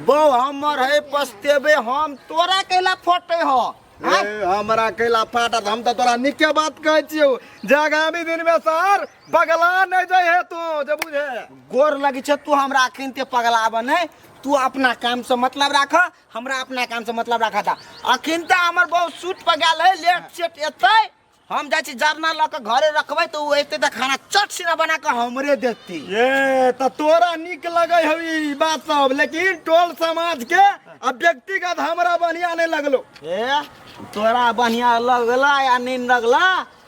बौ हमर है पछतेबे हम तोरा केला फोटे हो हमरा कैला फाटत हम तो तोरा निके बात कहै छियो जे आगामी दिन में सर पगला नहीं जाय है तू जे बुझे गोर लगी छ तू हमरा अखन ते पगलाब नहीं तू अपना काम से मतलब राख हमरा अपना काम से मतलब रखा था अखन त हमर बहुत सूट पर गेल है लेट सेट एतै हम जाय छी जरना ल के घरे रखबै तो ओ एते त खाना चट सिना बना के हमरे देती ये त तोरा निक लगै हई बात सब लेकिन टोल समाज के अब व्यक्तिगत हमरा बढ़िया नहीं लगलो ए तोरा बढ़िया लगला या नहीं लगला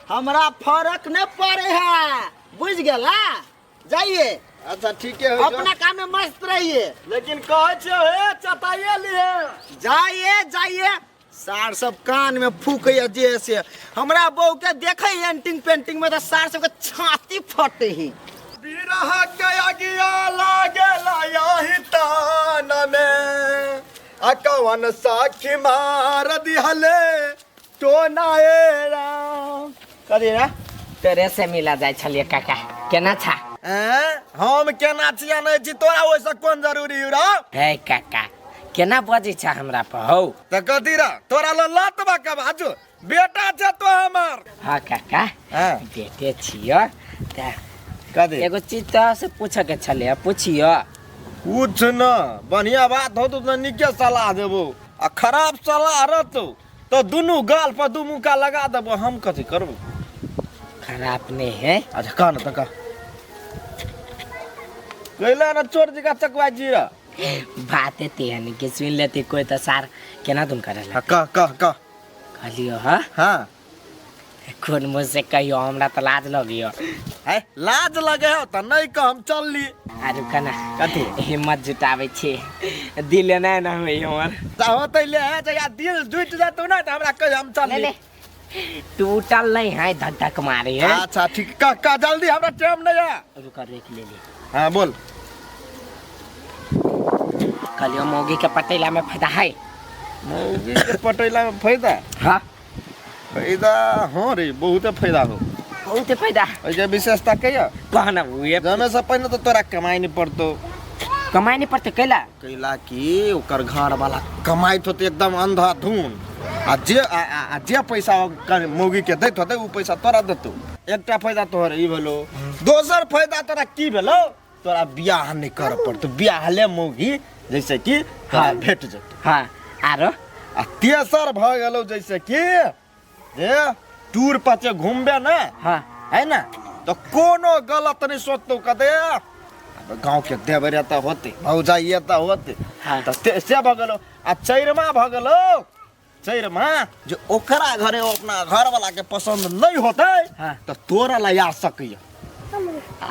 हमरा फर्क नहीं पड़े है बुझ गेला जाइए अच्छा ठीक है अपना काम में मस्त रहिए लेकिन कहै छियो हे चटाइए लिए जाइए जाइए सार सब कान में फूकैया जे से हमरा बहू के देखे एंटिंग पेंटिंग में तो सार सब के छाती फटे ही बिरह गया गिया लागेला यही तान में अकवन साखी मार दिहले तो नाएरा कदे रे तेरे से मिला जाय छलिए काका केना छा हम केना छिया नहीं छी तोरा ओइसे कोन जरूरी रे हे काका केना बजै छ हमरा पर हौ त कथी रे तोरा ल लतबा के बाजू बेटा छ तो हमर हां काका बेटे छियो त कदे एगो चीज तो से पूछे के छले पूछियो कुछ न बढ़िया बात हो तो निके सलाह देबो आ खराब सलाह रहतो तो दुनु गाल पर दू मुका लगा देबो हम कथी करबो खराब नहीं है अच्छा कान तक कैला न चोर जी का चकवा जी रा बात तेहन के सुन लेते कोई तो सार केना तुम करेला कह कहलियो हां हां कोन मुझसे कहियो हमरा त लाज लगियो है लाज लगे हो त नहीं कह हम चल ली आरु कना कथी हिम्मत जुटावे छे दिल नै न होई हमर त होतै ले है जया दिल जुट जातो ना त हमरा कह हम चल ली टूटल नहीं है धक्का मारे है अच्छा ठीक का जल्दी हमरा टाइम नहीं है रुक देख ले ले हां बोल कहलियो मोगी के पटेला में फायदा है मौगी के पटेला में फायदा हां फायदा हां रे बहुत फायदा हो बहुत फायदा ओके विशेषता कहिया कहना हुए जमे से पहले तो तोरा कमाई नहीं पड़तो कमाई नहीं पड़ते कैला की ओकर घर वाला कमाई तो एकदम अंधाधुन आ जे पैसा मौगी के दैत होते उ पैसा तोरा देतो एकटा फायदा तोहर ई भेलो दोसर फायदा तोरा की भेलो तोरा बियाह नहीं कर पड़तो बियाह ले मौगी जैसे कि हां भेट जतो हां आरो आ तेसर भ गेलो जैसे कि जे टूर पर घूमबे ना हाँ है ना तो कोनो गलत नहीं सोचतो कदे गाँव के देवरिया तो होते भौजाइया तो होते हाँ। तो से भ गेलो आ चैरमा भ गेलो चैरमा जो ओकरा घरे अपना घर वाला के पसंद नहीं होते हाँ। तो तोरा ला आ सकिया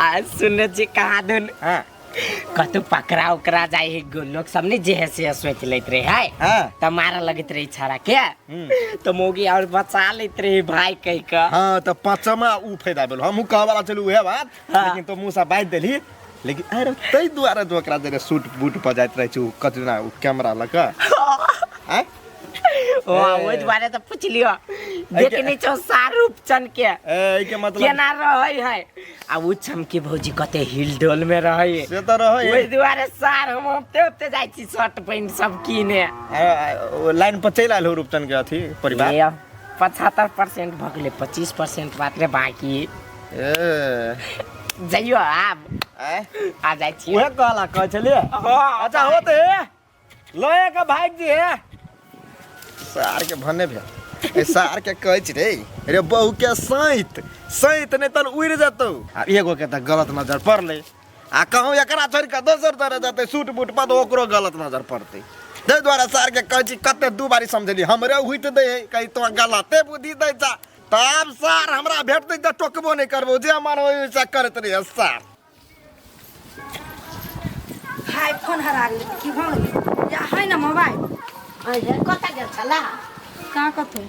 आज सुने छी कहा दुन हाँ कतु पकड़ा उकरा जाए लोग सब ने जे से सोच लेत रहे है हाँ त मारा लगत रही छाड़ा के तो मोगी और बचा लेत रहे भाई कह का हाँ तो पांचमा उ फायदा भेल हमहू कह वाला चलू उहे बात हाँ। लेकिन तो मुंह से बात देली लेकिन अरे तै दुआरे जो ओकरा जरे सूट बूट पर जाइत रहे छु कतना उ कैमरा लगा हैं ओइ बारे त पूछ लियो देखने छौ शाहरुख चन के ए के मतलब केना रहै है आ उ चमकी भौजी कते हिल डोल में रहै से तो रहे ओइ दुआरे सार हम ओते जाय छी शर्ट पैंट सब कीने लाइन पर चल आल हो रूपचंद के अथी परिवार 75% भ गेलै 25% बात रे बाकी ए जइयो आब आ जाय छी उहे कहला कह छलिए अच्छा होते लए का भाग जी है सार के भने भेल ए सार के कहै छी रे बहू के सैत नहीं तन उड़ जतौ आ एगो के त गलत नजर पड़ले आ कहूं एकरा छोड़ के दोसर तरह जते सूट बूट पर तो ओकरो गलत नजर पड़ते दे द्वारा सार के कहै छी कते दू बारी समझली हमरे हुइत दे कहि तो गलते बुद्धि दै जा तब सार हमरा भेटतै त टोकबो नहीं करबो जे मन होय से करत रही सार हाय फोन हरा गेल की भऽ गेल या है ना मोबाइल अरे कता गेल छला का कथे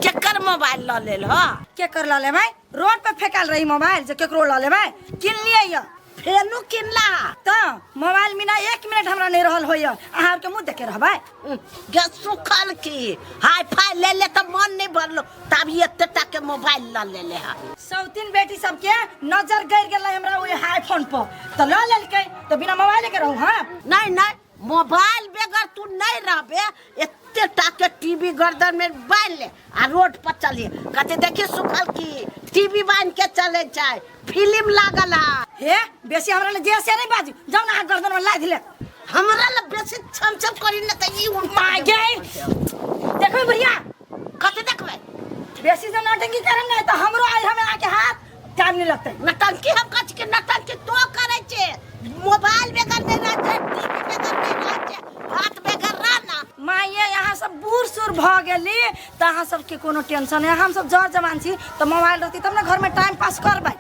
केकर मोबाइल ल लेल ह के कर ल ले भाई रोड पे फेकल रही मोबाइल जे केकरो ल ले भाई किन लिए य फेनु किनला त मोबाइल बिना 1 मिनट हमरा नहीं रहल होय अहाँ के मुंह देखे रहबै गे सुखल की हाई फाई ले ले त मन नहीं भरलो तब एते टा के मोबाइल ल ले ले हा सौतीन बेटी सब के नजर गड़ गेल हमरा ओइ हाई फोन पर त ल लेलकै त बिना मोबाइल के रहू हां नहीं नहीं मोबाइल बेगर तू नहीं रहबे एते टा के टीवी गर्दन में बांध ले आ रोड पर चलिए कहते देखिए सुखल की टीवी बांध के चले जाए फिल्म लागल हे बेसी हमरा ले जे से नहीं बाजू जाऊ ना गर्दन में लाद ले हमरा ल बेसी छमछम करी न त ई उल्टा गे देखो भैया कते देखबे बेसी से नौटंकी करम नहीं तो हमरो आज हमें आके हाथ टाइम नहीं लगते नटंकी हम कछ के नटंकी तो करे छे मोबाइल बेगर नहीं रह छे टीवी बेगर नहीं रह छे हाथ बेगर रह ना माये यहाँ सब बूढ़ सूर भ गेली त अहाँ सब के कोनो टेंशन है हम सब जर जवान छी तो मोबाइल रहती तब ना घर में टाइम पास करबै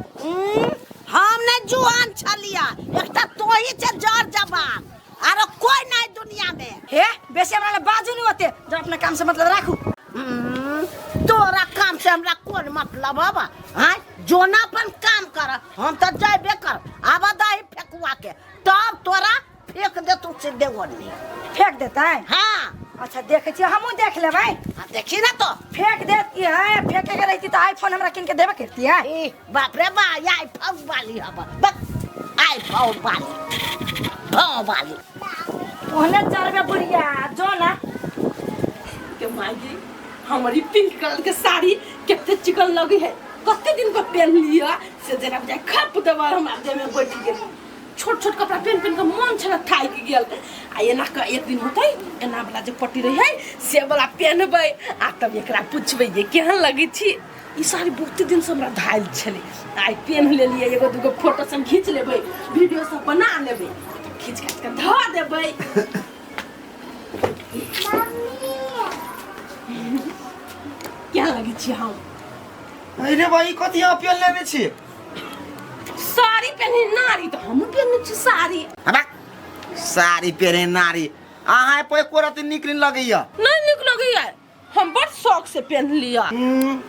हम ने जुआन छलिया एकटा तोही छे जर जवान आरो कोई नहीं दुनिया में हे बेसी हमरा ले बाजू नहीं होते जो अपना काम से मतलब राखू तोरा काम से हमरा कोन मतलब बाबा हां जोना अपन काम कर हम त जाबे कर आबा दाई फेकुआ के तब तोरा फेक दे तू सीधे ओनी फेंक देता है हां अच्छा देखे छी हमहू देख लेबै देखी ना तो फेंक देती है फेंके के रहती तो आईफोन हमरा किन के देबे करती है ए बाप रे बा आई फाउ वाली हबा बस आई फाउ वाली ओहने चरबे बुढ़िया जो ना के माई हमारी पिंक कलर के साड़ी कितने चिकन लगी है कते दिन को पहन लिया से जरा बजाय खप दबार हम आगे में बैठ गेल छोट छोट कपड़ा पहन पहन के मन छला थाई के गेल आ एना का एक दिन होतै एना वाला जे पट्टी रही है से वाला पहनबै आ तब एकरा पूछबै जे केहन लगी छी ई साड़ी बहुत दिन से हमरा धाइल छले आई पहन लेलिए एगो दुगो फोटो सब खींच लेबै वीडियो सब बना लेबै खींच काट के धा देबै क्या लगी छी हम अरे भाई कथि यहाँ पेन लेने छी साड़ी पहने नारी तो हम पहने छी साड़ी हबा साड़ी पहने नारी अहाँ पे कोरत निकलिन लगैया नहीं निक लगी है हम बड़ शौक से पहन लिया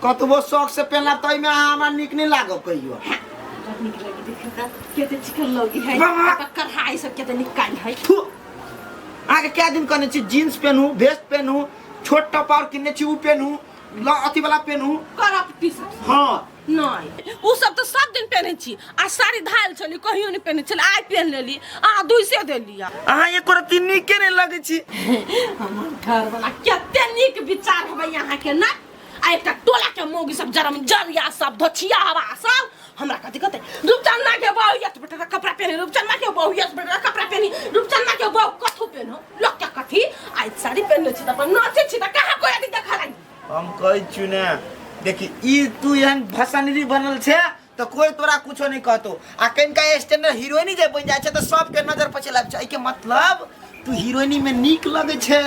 कतबो शौक से पहनला तई में हमरा निक नहीं लागो कहियो निक लगी देखा केते चिकन लगी है बाबा। कढ़ाई सब केते निकाल है आगे क्या दिन करने छी जींस पहनू वेस्ट पहनू छोट टॉप और किन्ने छी उ पहनू अथी वाला पहनू करप टी-शर्ट हां नहीं वो सब तो सब दिन पहने छी आ साड़ी धाइल छली कहियो नहीं पहने छली आई पहन लेली आ दुइसे दे लिया अहाँ एक कोरती निके नहीं लगे छी हमर घर वाला केते नीक विचार हबे यहाँ के ना आ एकटा टोला के मोगी सब जरम जरिया सब धछिया हवा सब हमरा कथी कहते रूपचंदा के बहू यत बेटा कपड़ा पहने रूपचंदा के बहू यत बेटा कपड़ा पहनी रूपचंदा के बहू कथु पहनो लोग क्या कथी आई साड़ी पहनले छी त अपन नाचे छी त कहाँ कोई आदि देखा लगी हम कहै छु ने देखी ई तू एहन भसनरी बनल छे तो कोई तोरा कुछो नहीं कहतो आ कनिका स्टैंडर्ड हीरोइनी जे बन जाय छे तो सबके नजर पर चलाब छै के मतलब तू हीरोइनी में नीक लगे छे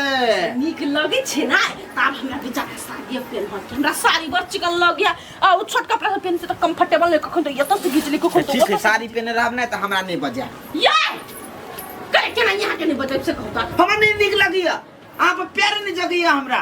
नीक लगे छे ना तब हमरा भी जाके साड़ी पहन हो हमरा साड़ी बड़ चिकन लग गया आ उ छोट कपड़ा पहन से तो कंफर्टेबल नहीं कखन तो ये तो घिचली कखन तो ठीक है साड़ी पहने रहब ना तो हमरा नहीं बजा ये करे के ना यहाँ के नहीं बता से कहता हमरा नहीं नीक लगिया आप प्यार नहीं जगिया हमरा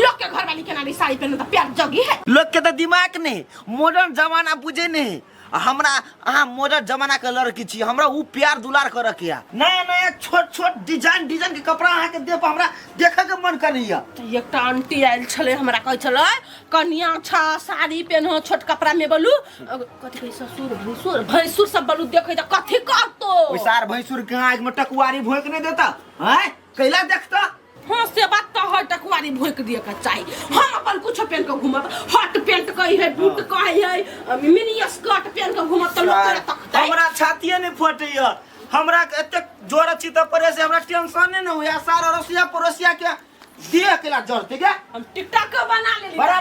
लोग के घर वाली के ना साड़ी पहने तो प्यार जगी है लोग के तो दिमाग नहीं मॉडर्न जमाना बुझे नहीं हमरा अहाँ मॉडर्न जमाना के लड़की छी हमरा उ प्यार दुलार कर रखिया नया नया छोट छोट डिजाइन के कपड़ा अहाँ के देब हमरा देखे के मन करैया तो एकटा आंटी आइल छले हमरा कहै छले कन्या छा साड़ी पहनो छोट कपड़ा में बोलू कथि कहै ससुर भैंसुर सब बोलू देखै त कथि करतो ओइ सार भैंसुर के आँख में टकुआरी भोंक नहीं देता हैं कैला देखता हाँ से बात तो है टकुआरी भोंक दिए का चाहिए हम अपन कुछ पहन के घूमत हॉट पैंट कही है बूट कही है मिनी स्कर्ट पहन के घूमत तो लोग तोरा तकतै हमरा छातिए नहीं फटैया हमरा एते जोर छी त परे से हमरा टेंशन नहीं होया सारा रसिया पड़ोसिया के दिए केला जरते के हम टिकटॉक बना लेली बड़ा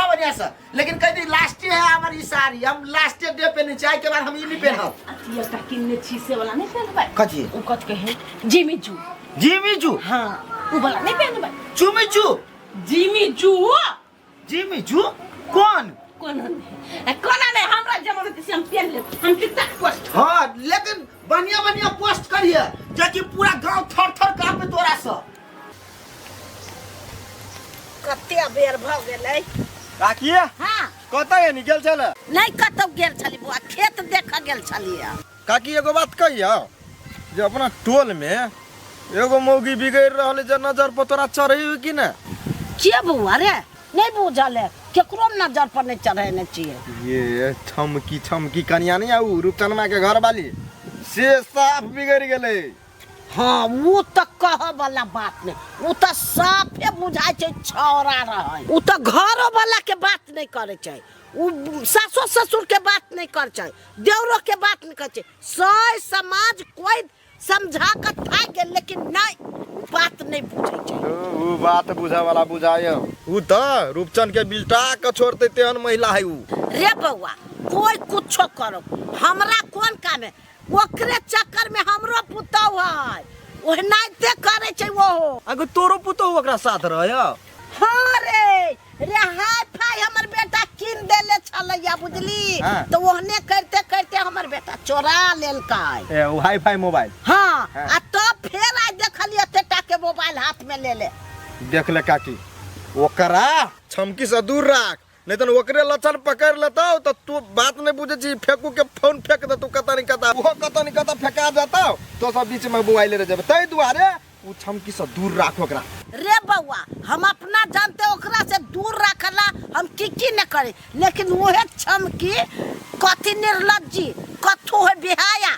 बढ़िया सा लेकिन कहीं लास्ट है हमारी साड़ी हम लास्ट डे पे नहीं चाहे के बाद हम ये नहीं पहनब ये का किन्ने छी से वाला नहीं पहनबै कथी उ कथ कहे जिमी जू हाँ उ वाला नहीं पहनबै जिमी जू कौन नहीं हमरा जमाना से हम पहन ले हम टिकटॉक पोस्ट हां लेकिन बढ़िया पोस्ट करिए जेकि पूरा गांव थर कांपे तोरा से कते बेर भ गेलै काकिया हां कतै नि गेल छले नहीं कतौ गेल छली बुआ खेत देख गेल छलिए काकी एगो बात कहियो जे अपना टोल में एगो मौगी बिगड़ रहल जे नजर पर तोरा चढ़ै कि ना के बुआ रे नहीं बुझल है केकरो नजर पर नहीं चढ़ेने चाहिए ये छमकी कन्या नहीं आऊ रूपचनमा के घर वाली से साफ बिगड़ गेलै हाँ वो तो कह वाला बात नहीं वो तो साफे बुझाई छै छौरा रहे वो तो घरो वाला के बात नहीं करे छै वो सासो ससुर के बात नहीं करे छै देवरो के बात नहीं करे छै सही समाज कोई समझा कर था के लेकिन नहीं बात नहीं बुझे छै वो बात बुझा वाला बुझाय वो तो रूपचंद के बिल्टा के छोड़ते तेहन महिला है वो रे बउआ कोई कुछो करो हमरा कोन काम है ओकरे चक्कर में हमरो पुतौ है ओहनाइते करे छै वो अगर तोरो पुतो ओकरा साथ रहय हाँ रे हाय फाय हमर बेटा किन देले छलैया बुझली हाँ। तो ओहने करते करते हमर बेटा चोरा लेलकै ए वो हाई-फाई मोबाइल हाँ हाँ। आ तो फिर आज देखलिए तेटा के मोबाइल हाथ में ले देख ले काकी ओकरा छमकी से दूर राख नहीं तो ओकरे लचन पकड़ लेता तो तू बात नहीं बुझे छी फेंकू के फोन फेंक दे तू कता नहीं कता फेंका जाता तो सब बीच में मोबाइल ले जाबे तै दुआरे उ छमकी से दूर राख ओकरा रे बउआ हम अपना जानते ओकरा से दूर रखला हम की न करे लेकिन ओहे छमकी कथी निर्लज्जी कथो है बिहाया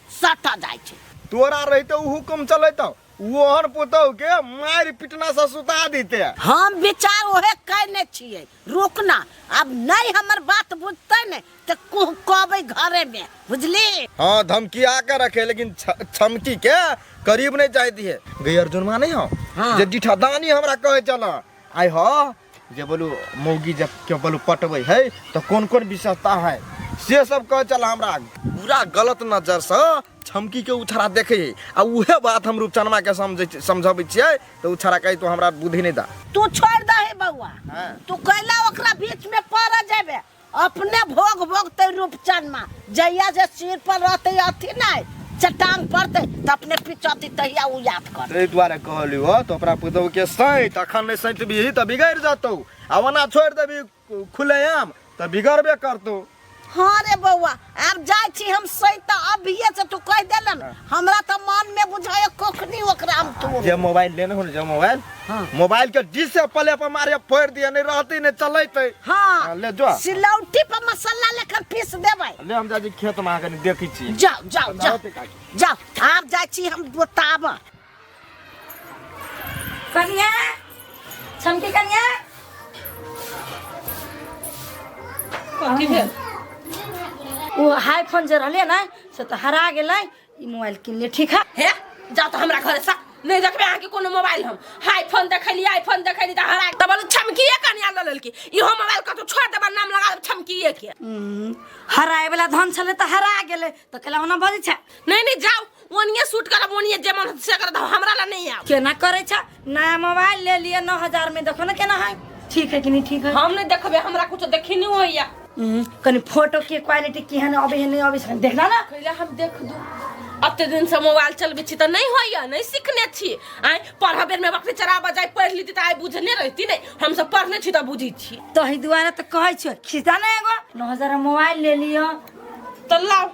सटा जाय छै तोरा रहते उ हुकुम चलैतो ओहन पुतौ के मार पिटना से सुता देते हम विचार ओहे कहने छिए रुकना अब नहीं हमर बात बुझते ने तो कहबै घरे में बुझली हां धमकिया के रखे लेकिन छमकी के करीब नहीं चाहती है गई अर्जुन मां नहीं हो हाँ। जे डिठादानी हमरा कहे चला आई हो जे बोलू मौगी जब के बोलू पटबै है तो कौन विशेषता है से सब कहे चला हमरा पूरा गलत नजर से छमकी के उछरा देखे आ उहे बात हम रूपचनमा के समझबै छियै तो उछरा कहि तो हमरा बुद्धि नहीं दा तू छोड़ दे हे बउआ हाँ। तू कैला ओकरा बीच में पड़ जाबे अपने भोगते रूपचनमा जइया जे सिर पर रहते अथी नहीं चट्टान पड़ते त अपने पिछती तहिया उ याद कर तै दुआरे कहलियो हो तो अपना पुतौ के सैत अखन नहीं सैत भी त बिगड़ जातौ आ वना छोड़ देबी खुलेआम त बिगड़बे करतौ हाँ रे बउआ अब जाय छी हम सही त अभिये से तू कह देलन हमरा त मन में बुझाय कोखनी ओकरा हम तू जे मोबाइल लेने हो जे मोबाइल हाँ। मोबाइल के डिस्प्ले पर मारे फोड़ दिया नहीं रहती नहीं चलते हाँ ले जो सिलौटी पर मसाला लेकर पीस देबै ले हम जाजी खेत में आके देखै छी जाओ आप जाय छी हम बताब कन्या छमकी कन्या की भेल वो हाई फोन जे रहले ना से तो हरा गेलै ई मोबाइल किनले ठीक है हे जा तो हमरा घर से नहीं देखबे अहाँ के कोनो मोबाइल हम आईफोन देखली त हरा त बोल छमकीए कनिया ल लेलकी इहो मोबाइल कतो छोड़ देबा नाम लगा छमकीए के हराए वाला धन छले तो हरा गेलै तो केला ओना बजे छ नहीं जाओ ओनिए शूट करब ओनिए जे मन से कर दो हमरा ला नहीं आओ केना करे छ नया मोबाइल ले लिए 9000 में देखो ना केना है ठीक है कि नहीं ठीक है हम नहीं देखबे हमरा कुछ देखी नहीं होइया कनी फोटो के क्वालिटी केहन अबे है नहीं अबे देखना ना कइला हम देख दू अते दिन से मोबाइल चलबे छी त नहीं होइया नहीं सीखने छी आइ पढ़बे में बकरी चरा बजाय पढ़ ली त आइ बुझने रहती नहीं हम सब पढ़ने छी त बुझी छी तो ही दुआरे तो कहै छ खिसा ना एगो 9000 मोबाइल ले लियो तो लाओ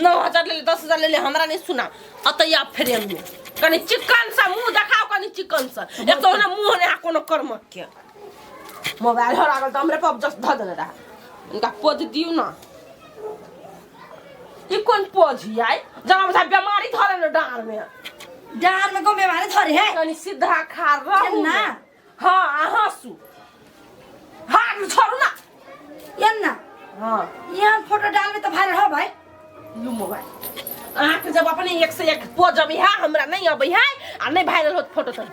9000 ले ले 10000 ले ले हमरा नहीं सुना अतैया फ्रेम में कनी चिकन सा मुंह देखाओ कनी चिकन सा एक तो ना मुंह ने कोनो कर्म के मोबाइल हरा गल त हमरे पप जस्ट ध देले रहा इनका पोज दियो ना ई कोन पोज आई जमा बता बीमारी धरे न डार में को बीमारी थरी है कनी सीधा खा रहू ना हां हंसू हां छोड़ू ना यन्ना हां यहाँ फोटो डालबे तो वायरल हो भाई लू मोबाइल आँख जब अपने 1 से 1 पोज अभी है हमरा नहीं अभी है आ नहीं वायरल होत फोटो चल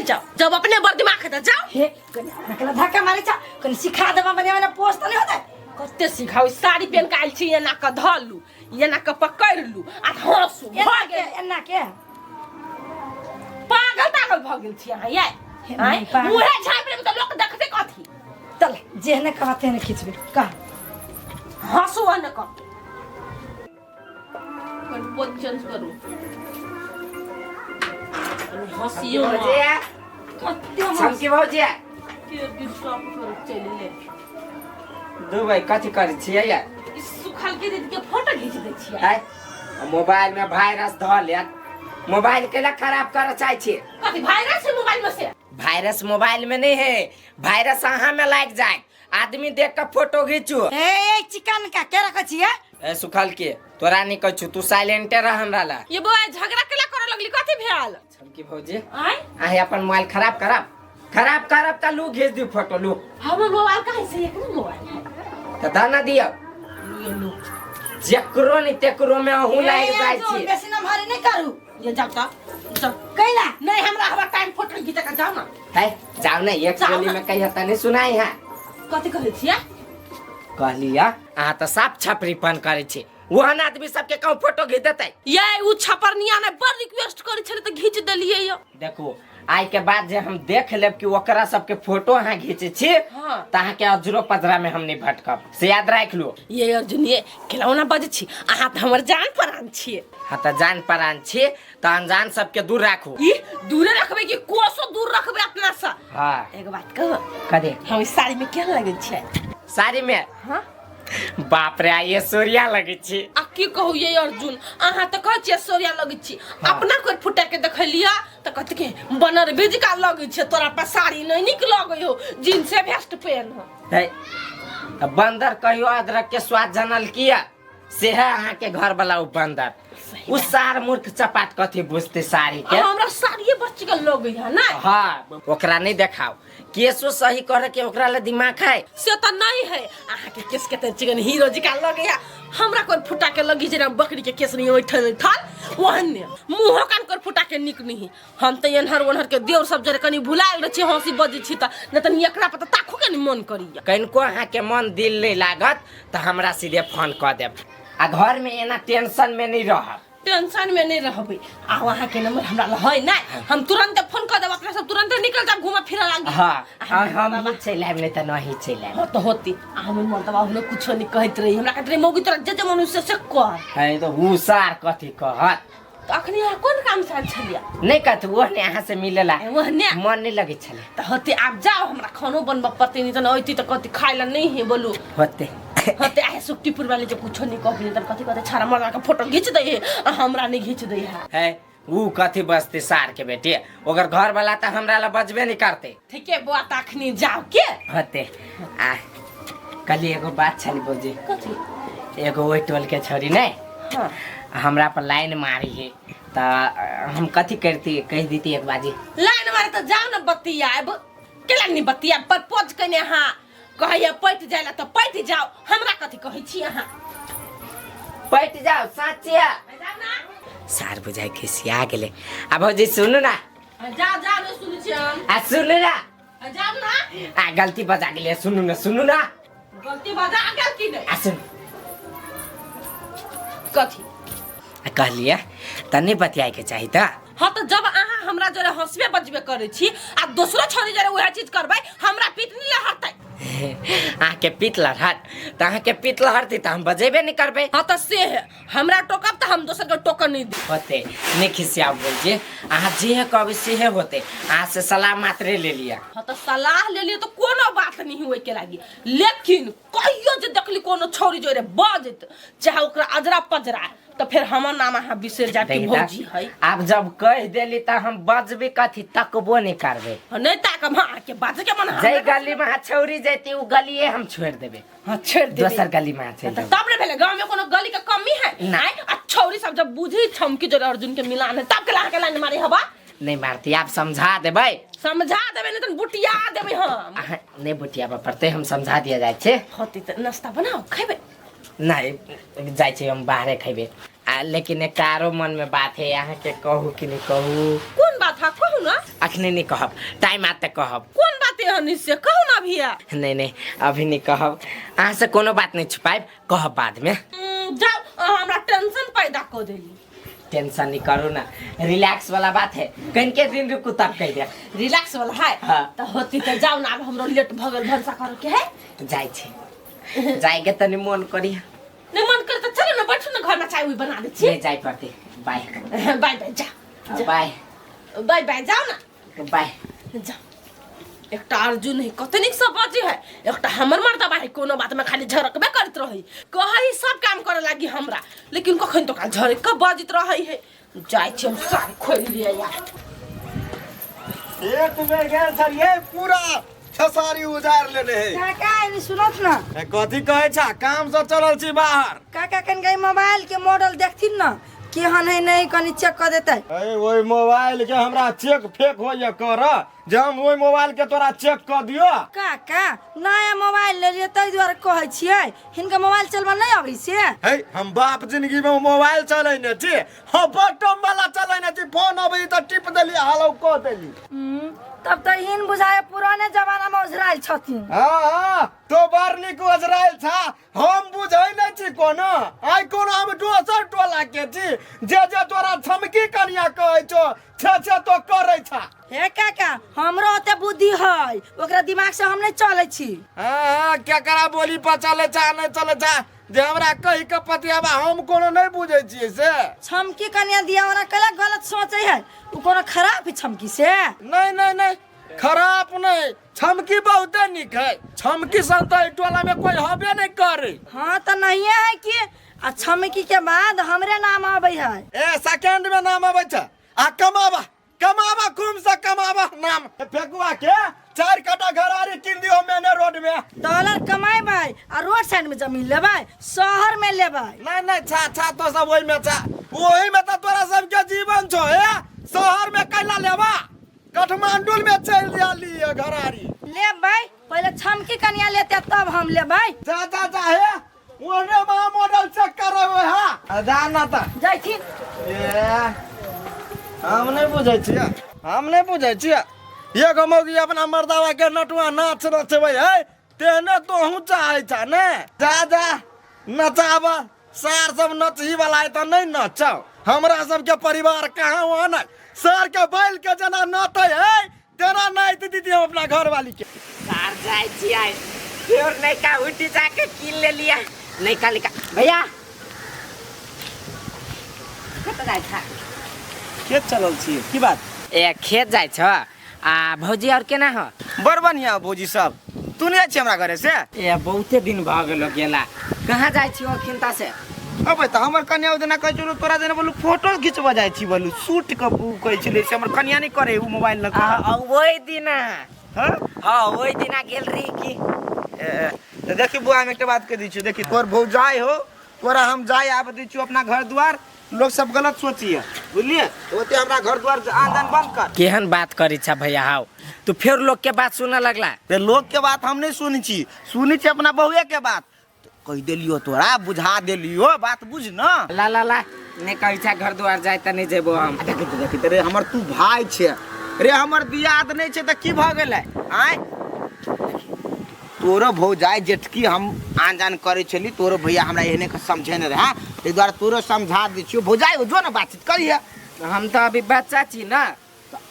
जाओ जब अपने बर दिमाग है जाओ हे कनी नकला धक्का मारे छ कनी सिखा देबा बने पोस्ट नहीं होता कते सिखाओ साड़ी पहन के आइल छी एना के धलू एना के पकड़ लू आ हंसू भागे एना के पागल भ गेल छी अहाँ ये मुहे झापरे में तो लोग देखते कथी चल जेहने कहते ने खींचबे कह हंसू न क कोन पोज चेंज करू हंसियो छमकी भौजी के बिस्टॉप कर चले ले दू भाई कथी करे छियै या सुखल के दीदी के फोटो खींच दे छियै है मोबाइल में वायरस ध ले मोबाइल केला खराब करे चाहे छी कथी वायरस है मोबाइल में से वायरस मोबाइल में नहीं है वायरस अहाँ में लग जाए आदमी देख के फोटो खींचू ए चिकन का के रख छियै ए सुखल के तोरा नहीं कहू तू साइलेंटे रह हमरा ला ये बो झगड़ा केला करे लगली कथी भेल छमकी भौजी आय आहे अपन मोबाइल खराब करब त लू भेज दी फोटो लू हमर मोबाइल काहे से एक मोबाइल है त दाना दियो जेकरो नहीं तेकरो में अहू लाग जाय छी बेसी ना भारी नहीं करू ये जाओ तो कैला नहीं हमरा टाइम फोटो खींच के जाओ ना है जाओ ना एक जाओ गोली ना। में कहिया त नहीं सुनाई है कथी कहै छियै कहलिया अहाँ त साफ छपरीपन करे छी वहन आदमी सबके कहूँ फोटो घीच देते ये उ छपरनिया ने बड़ रिक्वेस्ट करे छले त घीच देलिए यो देखो आई के बाद जे हम देख लेब कि ओकरा सबके फोटो अहाँ घीचे छी हाँ। त अहाँ के अजरो पजरा में हम नहीं भटकब से याद राख लो ये अर्जुनिए खिलौना बजे छी अहाँ त हमर जान परान छिए हाँ त जान परान छी त अनजान सबके दूर राखू ई दूरे रखबे कि कोसो दूर रखबे अपना से हाँ एगो बात कह कदे हम इस साड़ी में केहन लगै छियै साड़ी में हां बाप रे ये सूर्या लगे छी आ की कहू ये अर्जुन अहाँ त कहै छियै सोरिया लगै छी अपना कोइ फुटा के देखलिया त कहत के बनर बिजका लगै छै तोरा पर साड़ी नहीं निक लगै हो जींस वेस्ट पहन हो है त बंदर कहियो अदरक के स्वाद जानल किया से है अहाँ के घर वाला उ बंदर उ सार मूर्ख चपाट कथी बुझते साड़ी के हमरा साड़िए बच्ची के लगै है ना हाँ ओकरा नहीं देखाओ केसो सही करे के ओकरा ले दिमाग है से त नहीं है अहाँ के केस के त चिकन हीरो जी का लगै है हमरा कोइ फुटा के लगी जेना बकरी के केस नहीं ओठल थल ओहने मुंह कान कर फुटा के निक नहीं हम त एनहर ओनहर के देव सब जरे कनी भुलाइल रह छी हंसी बजे छी त न त एकरा पर ताखू के नहीं मन करिया कनको अहाँ के मन दिल नहीं लागत त हमरा सीधे फोन क देब आ घर में एना टेंशन में नहीं रहब टेंशन में नहीं रहबे आ वहां के नंबर हमरा ल है ना हम तुरंत फोन कर देब अपना सब तुरंत निकल जा घुमा फिरा लागी हाँ हम ही चलाब नहीं त नहीं चलाब हो तो होती आ हम मतलब हम कुछो नहीं कहत रही हमरा कहत रही मौगी तोरा जे मनुष्य से कह है तो हुसार कथी कहत तो अखनी यहाँ कौन काम से छलिया नहीं कहत वो ने अहाँ से मिलेला ओहने मन नहीं लगे छले तो होते आप जाओ हमरा खानो बनबा पते नहीं त ओइती त कथी खाइला नहीं है बोलू होते होते आए सुक्तिपुर वाले जो कुछो नहीं कहबी त कथी कहते छारा मरवा के फोटो खींच दे है हमरा नहीं खींच दे है ऊ कथी बसते सार के बेटे ओकर घर वाला त हमरा ला बजबे नहीं करते ठीक है बुआ तखनी जाओ के होते आ कल एगो बात छली बोजी कथी एगो ओइ टोल के छोरी नहीं हां हमरा पर लाइन मारी है त हम कथी करती कह देती एक बाजी लाइन मारे तो जाओ ना बतिया अब केला नहीं बतिया पर पोज कने हां कहैया पैट जाइला तो पैट जाओ, हमरा कथी कहै छी अहाँ? पैट जाओ साचिया। जाओ ना, सार बुझाइ खिसिया गेले। आ भौजी सुनु ना, जा रे सुनै छी हम। आ सुनु ना, जाओ ना, आ गलती बजा गेले। सुनु ना गलती बजा गेल कि नहीं? आ सुन कथी? आ कहलिए तने बतियाए के चाही त। हाँ तो जब अहाँ हमरा जरे हंसबे बजबे करे छी आ दूसरो छोरी जरे वह चीज करबै, हमरा पीतनी लहरतै। आके पीत लहर त आके पीत लहरती त हम बजेबे नहीं करबे। हाँ तो से है, हमरा टोकब त हम दोसर के टोकन नहीं दी। होते नहीं खिसिया बोलिए, आहा जे है कभी से है होते। आ से सलाह मात्रे ले लिया। हाँ तो सलाह ले लिए तो कोनो बात नहीं हुए के लागी, लेकिन कहियो जे देखली कोनो छोरी जोरे बजत चाहे ओकरा अजरा पजरा तो फिर हमर नाम अहाँ बिसर जाती भौजी है। आप जब कह देली त हम बजबे कथी तकबो नहीं करबे। नहीं ताकब हाँ के बात के मन जय गली में छौरी जैती उ गलिए हम छोड़ देबे। हाँ छोड़ दे दोसर गली में चल तो तब रे भेले गांव में कोनो गली के कमी है ना। आ छौरी सब जब बुझी छमकी जोरे अर्जुन के मिलान है तब के लाके लाइन मारी हवा। नहीं मारती, आप समझा देबे। समझा देबे नहीं तो बुटिया देबे हम। नहीं बुटिया पड़ते हम समझा दिया जाय छे। होती तो नाश्ता बनाओ खेबे। नहीं जाय छे हम बाहरे खेबे। लेकिन एक कारो मन में बात है, यहाँ के कहू कि नहीं कहू। कौन बात है कहू ना? अखने नहीं कहब, टाइम आते कहब। कौन बात है निश्चय कहू ना भैया। नहीं अभी नहीं कहब, अहाँ से कोनो बात नहीं छुपाइब, कहब बाद में। जाओ हमरा टेंशन पैदा कर देली। टेंशन नहीं करू ना, रिलैक्स वाला बात है, कहीं के दिन रुकू तब कह दे। रिलैक्स वाला है हाँ। तो होती तो जाओ ना, अब हमरो लेट भगल भरसा करो के है। जाय छे जाएगे तनी मन करिया। नहीं मन करे तो चलो ना, बैठो ना, घर में चाय बना दे छी। ले जाय पड़ते। बाय बाय बाय जा बाय बाय बाय जाओ ना बाय। जाओ। एकटा अर्जुन है कतनिक सब बाजी है, एकटा हमर मर्दबा है कोनो बात में खाली झरकबे करत रही, कहई सब काम करे लागी हमरा, लेकिन कखन तो का झरक के बाजित रही है। जाय छी हम सारी खोल लिया यार। एक बेर गेल छलिए पूरा छसारी उजार लेने है। काका एनी सुनत ना, कथी कहे छा? काम से चलल छी बाहर। काका कन गई मोबाइल के मॉडल देखथिन ना केहन है नहीं कनी चेक कर देते। अरे वही मोबाइल के हमरा चेक फेक होइए कर, जे हम वही मोबाइल के तोरा चेक कर दियो। काका नया मोबाइल ले लिए तै द्वारा कहै छियै, हिनका मोबाइल चलबा नहीं आबै से। है हम बाप जिंदगी में मोबाइल चलैने छी, हम बटन वाला चलैने छी, फोन अबै त टिप देली हालो क देली। तब तो हिन बुझाए पुराने जमाना में उजराइल छथिन। हां तो बार निक उजराइल था, हम बुझै नै छी कोनो। आइ कोनो हम दोसर टोला के छी, जे तोरा छमकी कनिया कहै छो छे तो करै छा। हे काका हमरो ओते बुद्धि है, ओकरा दिमाग से हम नहीं चलै छी। हां केकरा बोली पर चले छा नै चले छा, जे हमरा कहि के पतियाबा हम कोनो नहीं बुझै छी से। छमकी कनिया दिया ओना कला गलत सोचै है, उ कोनो खराब है छमकी से। नहीं खराब नहीं, छमकी बहुत निक है। छमकी संता टोला में कोई हबे नहीं करे। हाँ तो नहीं है कि आ छमकी के बाद हमरे नाम आबै है। ए सेकंड में नाम आबै छ, आ कमावा खूब से कमावा नाम फेकुआ के 4 कट्ठा घरारी किन दियो मैंने रोड में। डॉलर कमाइबै आ रोड साइड में जमीन लेबै, शहर में लेबै। नहीं छा तो सब वही में छा, वही में तो तोरा सबके जीवन छो। शहर में कैला लेबा, काठमांडू में चल जाली घरारी लेबै, पहले छमकी कनिया लेते तब हम लेबै। जा है ओने में मॉडल चेक करबै। हां जाना त जाइ छी। हम नहीं बुझै छियै, ये गमौगी अपना मर्दावा के नटुआ नाच नचबै है, तेने तोहू चाहै छ ने। जा नचाबा, सार सब नचही वाला है त नहीं नचौ। हमरा सबके परिवार कहाँ वहाँ नहीं, सर के बैल के जना नचै है तेरा नाच दीदी हम अपना घर वाली के। सार जाय छी आइ फिर नहीं का उठी जाके किन ले लिया। नहीं का लिखा भैया कत जाय था? खेत चलल छी की बात? ए खेत जाय छ। आ भौजी और केना हो? बड़ बढ़िया भौजी सब, तू नहीं छी हमरा घरे से? ए बहुते दिन भ गेलो गेला, कहाँ जाय छी अखिनता से? अबे त हमर कन्या ओदिना कहै छलो तोरा देना बोलू फोटो खिंचबा जाय छी, बोलू शूट के कहै छले से हमर कन्या नहीं करे उ मोबाइल लग। ओइ दिना हां हां ओइ दिना गेल रही की। तो देखी बुआ हम एक बात कह दी छी, देखी तोर भौजाई हो, तोरा हम जाय आब दी छी अपना घर द्वार, लोग सब गलत सोचिए बुझलिए। ओते हमरा घर द्वार आंगन बंद कर। केहन बात करी छ भैया हाउ, तो फिर लोग के बात सुना लगला। ते लोग के बात हम नहीं सुनी छी अपना बहुए के बात कह दिलियो तोरा बुझा दिलियो बात बुझ ना। ला ला ला ने कहै घर द्वार जाय त नहीं जेबो हम। देखी रे हमर तू भाई छे रे हमर दियाद नहीं छे त की भ गेलै आय तोरो भौजाई जेठकी हम आन जान करे छली तोरो भैया हमरा एहने के समझे न रहा ते द्वारा तोरो समझा दै छियो भौजाई जो ना बातचीत करिए। हम तो अभी बच्चा छी ना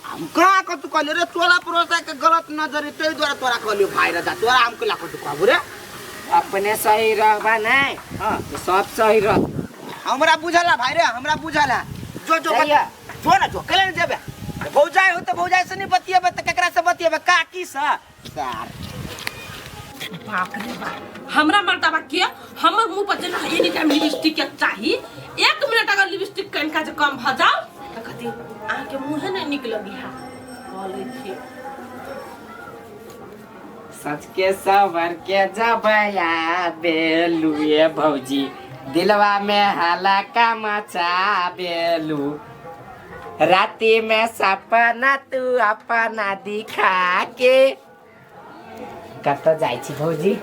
हम कहाँ को तू कहले रे तोरा परोसा के गलत नजर ते द्वारा तोरा कहलियो भाई रे तोरा हमको ला को तू कहबो रे अपने सही रहबा नहीं। हां तो सब सही रह हमरा बुझला भाई रे हमरा बुझला जो जो ना जो कले न जेबे भौजाई हो त भौजाई से नहीं बतियेबे त केकरा से बतियेबे काकी से यार। बाप रे बाप हमरा मर्तबा के हमर मुंह पर जना एनी टाइम लिपस्टिक के चाहिए 1 मिनट अगर लिपस्टिक कनका से कम भ जाओ त कथि आ के मुंह नहीं निकल बिहा बोले छी सच के सवर के जबया बेलुए भौजी दिलवा में हाला का मचा बेलू राती में सपना तू अपना दिखा के कत जाई छी भौजी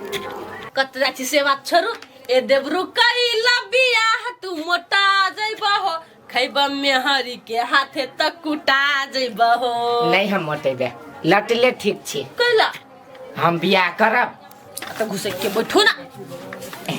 कत जाई छी से बात छोड़ू ए देबरू कइला बियाह तू मोटा जइबा हो खैबा मेहरी के हाथे तक कुटा जइबा हो। नहीं हम मोटेबे लटले ठीक छी कइला हम बियाह करब त घुसे के बैठो ना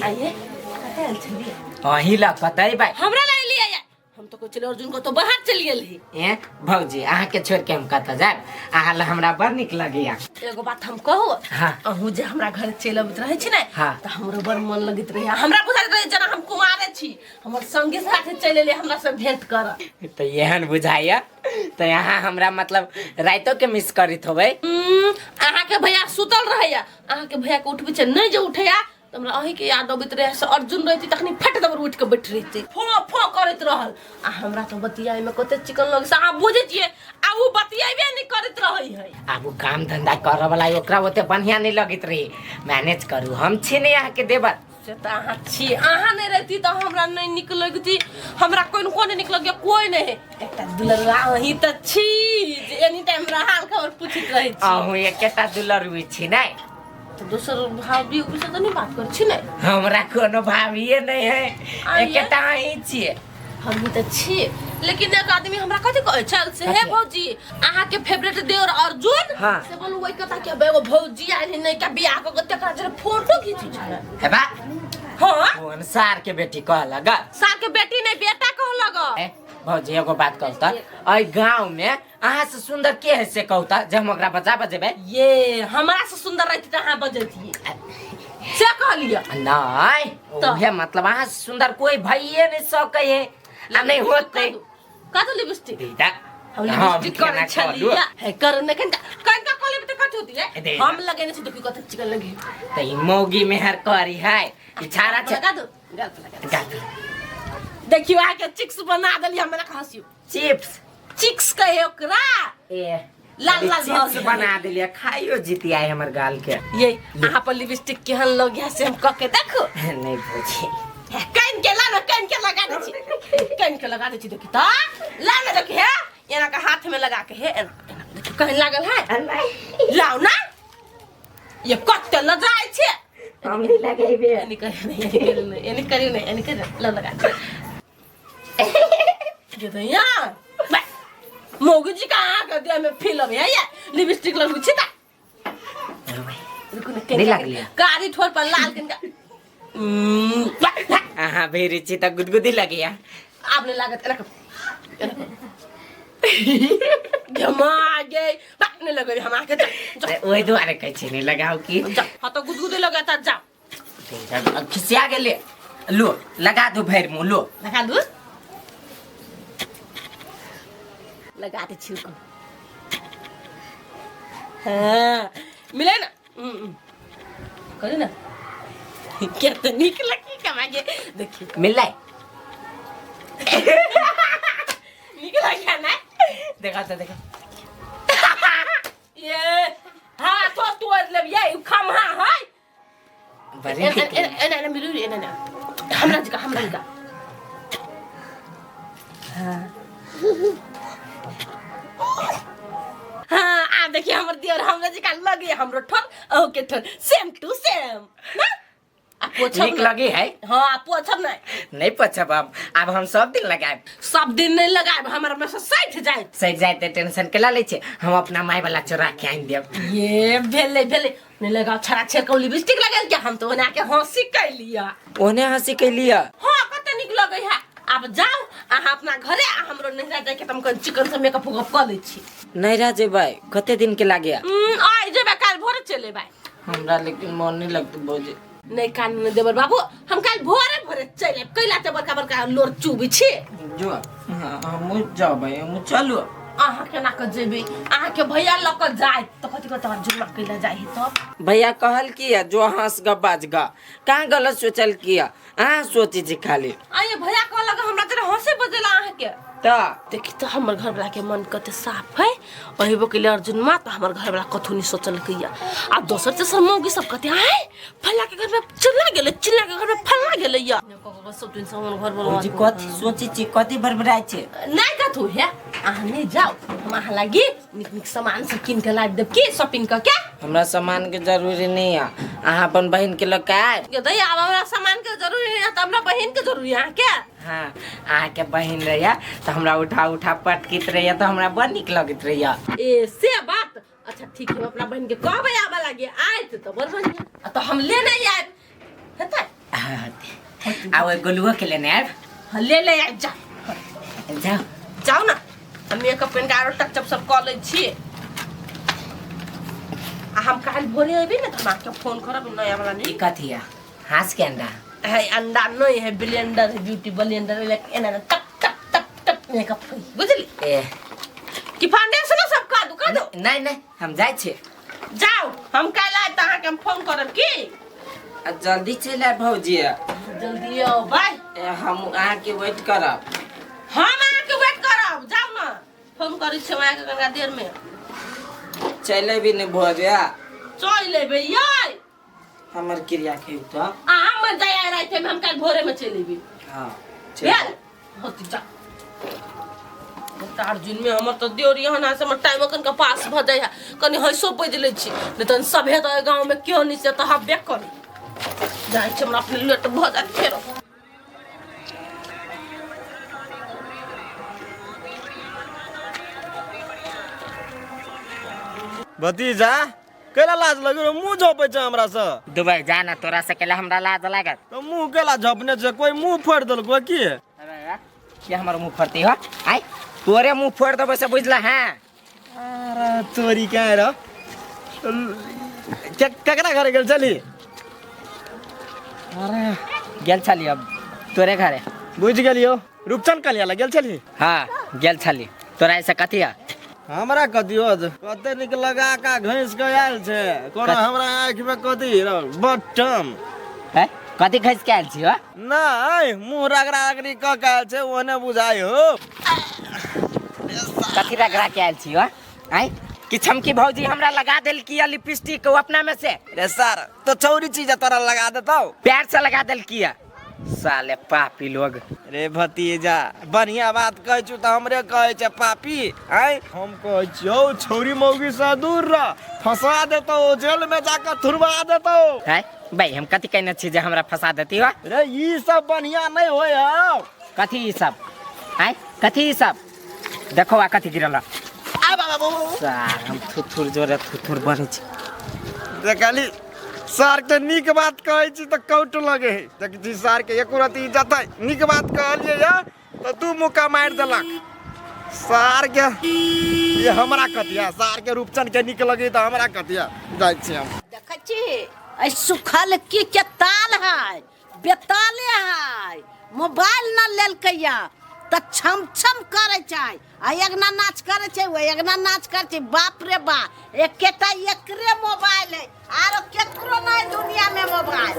आइए कते चलिए अही ला कतई भाई हमरा ला लिया या हम तो चले अर्जुन को तो बाहर चल गेल ही ए भौजी आहा के छोड़ के हम कत जाब आहा ला हमरा बड़ निक लगैया। एगो बात हम कहू हां अहू जे हमरा घर चलबत रहे छी ने हां त हमरो बड़ मन लगत रहे हमरा बुझाइत रहे जना हम कुमारे छी हमर संगी साथे चले ले हमरा से भेंट कर तो एहन बुझाइया तो यहाँ हमरा मतलब राइतो के मिस करित होबै। आहा के भैया सुतल रहैया आहा के भैया के उठबे छै नहीं जे उठैया त हमरा अही के याद अबैत रहे से अर्जुन रहती तखनी फट दबर उठ के बैठ रहती फो फो करैत रहल आ हमरा तो बतियाई में कते चिकन लगे से आ बुझे छिए आ उ बतियाइबे नहीं करैत रहै है। अब काम धंधा कर वाला ओकरा ओते बढ़िया नहीं लगित रही मैनेज करू हम छी नहीं यहाँ के देवर से त आहा छी आहा नहीं रहती तो हमरा नहीं निक लगती हमरा कोई नहीं निक लगे कोई नहीं एकटा दुलरवा अही त छी जे एनी टाइम हमरा हाल खबर पूछित रहै छी अहू एकेटा दुलरुई छी नहीं तो दूसर भाभी से तो नहीं बात कर छी नहीं हमरा कोनो भाभीए नहीं है एकेटा ही छी हम त छी लेकिन एक आदमी हमरा कथि कहै चल से हे भौजी आहा के फेवरेट देवर अर्जुन हाँ। से बोलू वही कथा के एगो भौजी आइल नहीं का बियाह को तकरा जरे फोटो खींची छै है बा हां कौन सार के बेटी कह लगा सार के बेटी नहीं बेटा कह लगा भौजी एगो बात कहता अई गांव में अहाँ से सुंदर के है से कहता जे हम ओकरा बचा बजेबे ये हमरा से सुंदर रहती त अहाँ बजैती से कह लिया नहीं ओहे मतलब अहाँ से सुंदर कोई भइए नहीं सकै है आ नहीं होते का तो लिपस्टिक दीदा हम लिपस्टिक कर छलिया है कर न कनका कोली में कट होती है हम लगे नहीं देखी कत चिकन लगी त ई मौगी मेहर करी है इछारा छ लगा दो लगा दो देखियो आके चिक्स बना देली हमरा हंसियो चिप्स चिक्स कहे ओकरा ए लाल लाल चिप्स बना देलिए खाइयो जीती आए हमर गाल के ये यहाँ पर लिपस्टिक केहन लग है से हम कह के देखो नहीं पूछी कन के ला कन के लगा दे छी कन के लगा दे छी देखी त ला ना देखी है एना का हाथ में लगा के है देखो कहीं लागल है लाओ ना ये कत्ते ल जाय छे हम नहीं लगाइबे एनी करी नहीं एनी कर ला लगा ये तो यार मोगी जी कहाँ कर दिया मैं फिल्म है ये लिपस्टिक लगू छी ता नहीं लग लिया कारी ठोर पर लाल कनका हाँ भेरी ची त गुदगुदी लगिया आपने लागत जमा गए नहीं लगे हम आके ओए दुआरे कहै छी नहीं लगाओ की हाँ तो गुदगुदी लगाता जा खिसिया गेले लो लगा दो भैर मुंह लो लगा दू लगा दे छिड़को हाँ मिले ना करे ना क्या तो निक लगी कमागे देखिए मिल रहा निक लगा ना देखा तो देखा ये हाँ तो तू मतलब ये खम हाँ है बड़े एना मिलू एना हमरा जगह हाँ आप देखिए हमर दियर हमरा जी का लगे हमरो ठन ओके ठन सेम टू सेम ना आ पोछब नीक लगी है हां आ पोछब नहीं पोछब अब हम सब दिन लगाए सब दिन नहीं लगाए हमरा में से सैठ जाए सही जाए ते टेंशन के ला ले छे हम अपना माई वाला चोरा के आइन देब ये भेले नहीं लगा छरा छे को लिपस्टिक लगाल क्या हम तो ओना के हंसी कैलिया ओने हंसी कैलिया हां कते निक लगे है अब जाओ आहा अपना घरे आ हमरो नहीं जाए के तुम कन चिकन से मेकअप कर ले छी नहीं रा जेबै कते दिन के लागिया आई जेबे काल भोर चले भाई हमरा लेकिन मन नहीं लगत बोझे नहीं कानून देवर बाबू हम काल भोरे चले कैला ते बड़का लोर चुबी छी जो हम जाओ भाई हम चलो आहा के ना क जेबे आहा के भैया ल क जाए तो कथि क तोर जुम्मा कैला जाई तो भैया कहल किया जो हंस ग बाज ग कहां गलत सोचल किया सोची जी खाली आये भैया कहला कि हमरा तेरे हंसे बजेला आहा के त देखि तो हमर घर वाला के मन कते साफ है ओहिबो के लिए अर्जुन मा तो हमर घर वाला कथु नहीं सोचल किया आ दोसर तेसर मौगी सब कते आए फल्ला के घर में चिल्ला के घर में फल्ला गेले या सब दिन से हमर घर वाला जी कथि सोची छी कथि बरबराय छे नहीं कथु है आहा नहीं जाओ हम आहा लागी निक सामान से किन के ला देब की शॉपिंग क के हमरा सामान के जरूरी नहीं है अहाँ अपन बहन के लग के आए के दई अब हमरा सामान के जरूरी है त हमरा बहन के जरूरी है के हाँ अहाँ के बहन रहिया तो हमरा उठा पटकित रहिया तो हमरा बड़ निक लगत रहिया ए से बात अच्छा ठीक है अपना बहन के कहबे आबा लागे आए तो बड़ बढ़िया तो हम ले नहीं आए हेतै आवे गोलुआ के लेने आए हां ले आए जाओ ना हम मेकअप पेन का टच अप सब कर ले छी हम काल भोरे अबे ना त हम के फोन करब नया वाला नहीं कथिया हास के अंडा है अंडा नहीं है ब्लेंडर है ब्यूटी ब्लेंडर लाइक एना टक टक टक टक मेकअप बुझली ए कि फाउंडेशन सब का दो नहीं हम जाय छे जाओ हम काल आए त के हम फोन करब की जल्दी चले भौजी जल्दी आओ भाई हम अहाँ के वेट करब हम आके वेट करब जाओ ना फोन करी छ वहां के गंगा देर में चले भी नहीं भौजी चल लेबे यार हमर क्रिया के तो हम जाय रहे थे हम कल भोरे में चलेबी हां यार होती जा अर्जुन में हमर तो देउरी हना से हमर टाइम कन के पास भ जाय कनी हइसो बज ले छी नहीं त सभे त गांव में क्यों नहीं से त हबे करी जाय छ हमरा अपने लेट भ जात फेरो भतीजा केला लाज लगे मुंह झोपे छ हमरा से दुबई जाना तोरा से केला हमरा लाज लागत तो मुंह केला झपने छ कोई मुंह फोड़ देलको की अरे क्या हमर मुंह फरती हो आई तोरे मुंह फोड़ देबे से बुझला हां अरे तोरी का रे केकरा घर गेल चली अरे गेल छली अब तोरे घरे बुझ गेलियो रूपचंद कलिया गेल चली हां गेल छली तोरा ऐसे कथिया हमरा कदियो कते निक लगा का घैस के आयल छे कोनो हमरा आंख में कथि बटम है कथि खस के आयल छी हो नहीं मुंह रगड़ा रगड़ी क काल छे ओने बुझाई हो कथि रगड़ा के आयल छी हो आई कि छमकी भौजी हमरा लगा देल किया लिपस्टिक को अपना में से रे सर तो चौरी चीज तोरा लगा देतौ प्यार से लगा देल किया साले पापी लोग रे भतीजा बढ़िया बात कहै छु त हमरे कहै छे पापी आई हम कहै छियौ छौरी मौगी से दूर रह फंसा देतौ जेल में जाकर थुरवा देतौ है भाई हम कथि कहने छी जे हमरा फंसा देती हो रे ई सब बढ़िया नहीं होय हौ कथि ई सब है कथि ई सब देखो आ कथि गिरल आ बाबा सार हम थुथुर जोरे थुथुर बने छी देखली सर के निक बात कहै छी त कौट लगे है देखी सर के एको रति इज्जत है निक बात कहलिए या तो तू मुका मार देलक सर के ये हमरा कतिया सर के रूपचंद के निक लगे त हमरा कतिया जाय छी हम देखै छी ऐ सुखल की के ताल है बेताले है मोबाइल न लेलकैया त छम छम करे छै आ एकना नाच करे छै ओ एकना नाच करे छै बाप रे बा एकेटा एकरे मोबाइल है आरो केकरो नहीं दुनिया में मोबाइल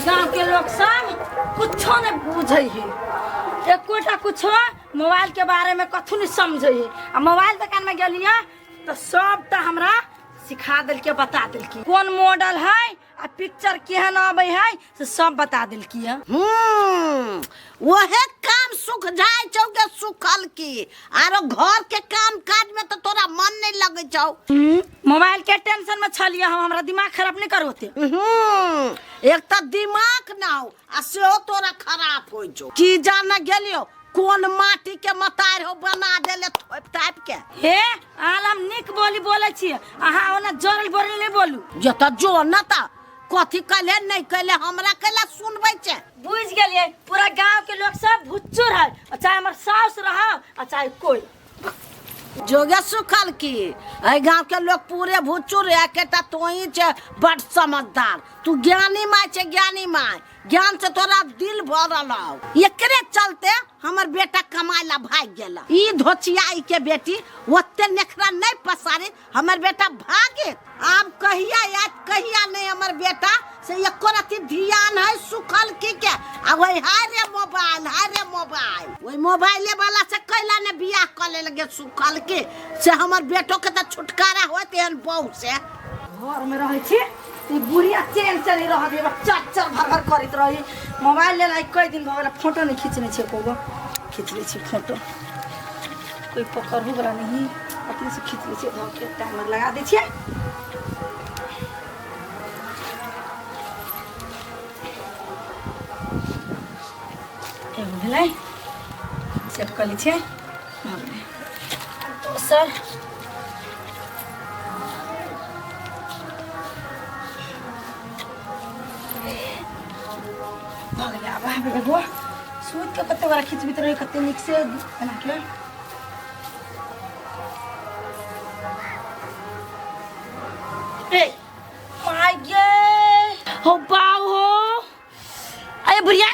गांव के लोग सब कुछो नहीं बुझे है एकोटा कुछो मोबाइल के बारे में कथु नहीं समझे है आ मोबाइल दुकान में गेलिए तो सब त हमरा सिखा दिल के बता दिल की कौन मॉडल है आ पिक्चर केहन आवे है से सब बता दिल की है। वहे काम सुख जाए चौके सुखल की आरो घर के काम काज में तो तोरा मन नहीं लगे छौ। मोबाइल के टेंशन में छलिए हम हमरा दिमाग खराब नहीं करोते। एक तो दिमाग ना हो आ सेहो तोरा खराब हो छौ की जाने गेलियो कौन माटी के मतार हो बना देले थोप टाइप के। हे आलम निक बोली बोले छी अहाँ ओना जोरल बोरल नहीं बोलू ये तो जो न ता कथी कले नहीं कले हमरा कले सुनबै छे। बुझ गेलिए पूरा गांव के लोग सब भुच्चुर है चाहे हमर सास रहा चाहे कोई जोगे सुखल की ए गांव के लोग पूरे भुच्चुर है केटा तोही छे बड़ समझदार तू ज्ञानी माय छे ज्ञानी माय ज्ञान से तोरा दिल भरल हो एकरे चलते हमर बेटा कमाइला भाग गेला ई धोचियाई के बेटी ओते नेखरा नहीं पसारे हमर बेटा भागे अब कहिया याद कहिया नहीं हमर बेटा से एको रति ध्यान है सुखल की के आ वही हाय रे मोबाइल वही मोबाइले वाला से कैला ने बियाह करे लगे सुखल के से हमर बेटो के त छुटकारा होत एहन बहु से घर में रहे छी ती बुढ़िया चैन से नहीं रह देबा चर भर करत रही मोबाइल ले लाई कई दिन भगला फोटो नहीं खींचने छे को खींच ले छी फोटो कोई पकड़ू वाला नहीं अपने से खींच ले छी धर के टाइमर लगा दे छी। एगो भेलै सेट कर ली छे तो सर एगो सूत के कते वाला खींच भीतर कते निक से बना के ए माय गे हो बाऊ हो अरे बुढ़िया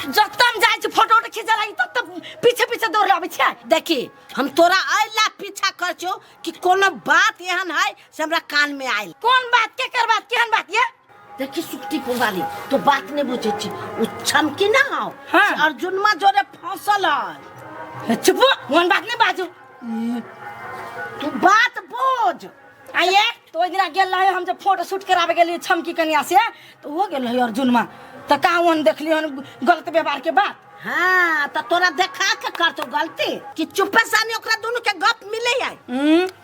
जतम जाय छ फोटो खींचा लगी तब पीछे पीछे दौड़ लाबे छै। देखी हम तोरा आइला पीछा कर छो कि कोनो बात एहन है से हमरा कान में आइल कौन बात के कर बात केहन बात ये देखी सुक्ति पुवाली तो बात नहीं बुझे छी उ छमकी ना हो हाँ। अर्जुन मा जोरे फंसल है चुप कौन बात नहीं बाजू तू बात बुझ आइए तो दिन गेल रहे हम जब फोटो शूट करावे गेलिए छमकी कन्या से तो हो गेल है अर्जुन मा त कावन देख लियो गलत व्यवहार के बात। हाँ तो तोरा देखा के कर तो गलती कि चुप्पे सानी ओकरा दोनों के गप मिले है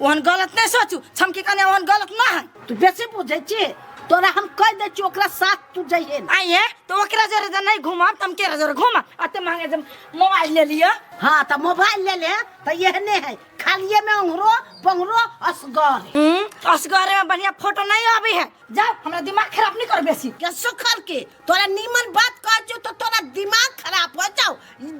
ओहन गलत नहीं सोचू छमकी कन्या ओहन गलत ना है तू बेसी बुझे छी तोरा हम कह दे छी ओकरा साथ तू जइहे आइए तो ओकरा जरे नहीं घुमा तम के जरे घुमा अते मांगे जब मोबाइल ले लिया। हाँ तो मोबाइल ले ले तो यहने है खालिए में अंगरो पंगरो असगरे में बढ़िया फोटो नहीं आवे है जाओ हमरा दिमाग खराब नहीं कर बेसी क्या सुखर के तोरा नीमन बात कह जो तो तोरा दिमाग खराब हो जाओ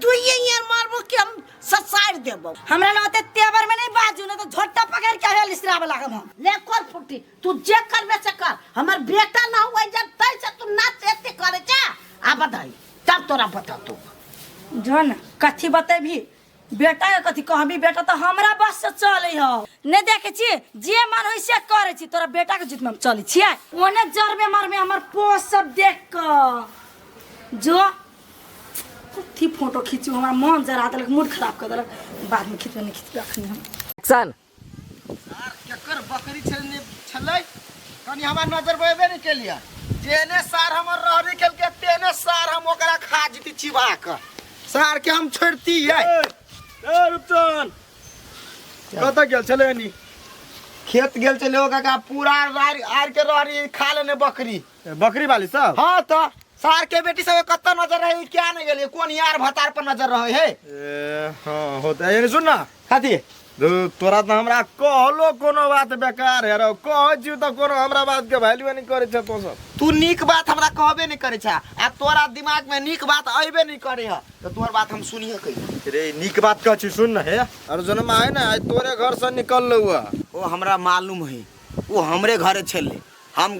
दुइये ये मारबो कि हम ससार देबो हमरा न ओते तेवर में नहीं बाजू न तो झोटा पकड़ के हेल इसराब लागम हम ले कर फुटी तू जे करबे से कर हमर बेटा ना हुआ जब तै से तू नाच एते करे जा आ बताई तब तोरा बता तू जन कथी बतेबी बेटा के कथी कहबी बेटा तो हमरा बस से चले हो नहीं देखे छी जे मन होई से करे छी तोरा बेटा के जित में चले छी ओने जरबे मारबे हमर पोस्ट सब देख क जो कथी फोटो खींचू हमरा मन जरा देलक मूड खराब कर देलक बाद में खींचबे नहीं खींचबे अखनी हम एक्शन केकर बकरी छलै कनी हमर नजर बएबे नहीं केलिया जेने सार हमर रहरी केल के तेने सार हम ओकरा खा जीती चिबा के सार के हम छोड़ती है ए रुपचन कत गेल छले नी खेत गेल छले ओ काका पूरा आर के रहरी खा लेने बकरी वाली सब हां तो सार के बेटी सब कत नजर रहे क्या नहीं गेलिए कोन यार भतार पर नजर रहे है ए हां होता है सुन ना खाती तोरा तो हमरा कहलो कोनो बात बेकार है रो कह छी तो कोनो हमरा बात के वैल्यू नहीं करे छ तो सब तू नीक बात हमरा कहबे नहीं करे छ आ तोरा दिमाग में नीक बात आइबे नहीं करे है तो तोर बात हम सुनिए कहि रे नीक बात कह छी सुन है अर्जुन में है ना आज तोरे घर से निकल लउआ ओ हमरा मालूम है वो हमरे घरे छले हम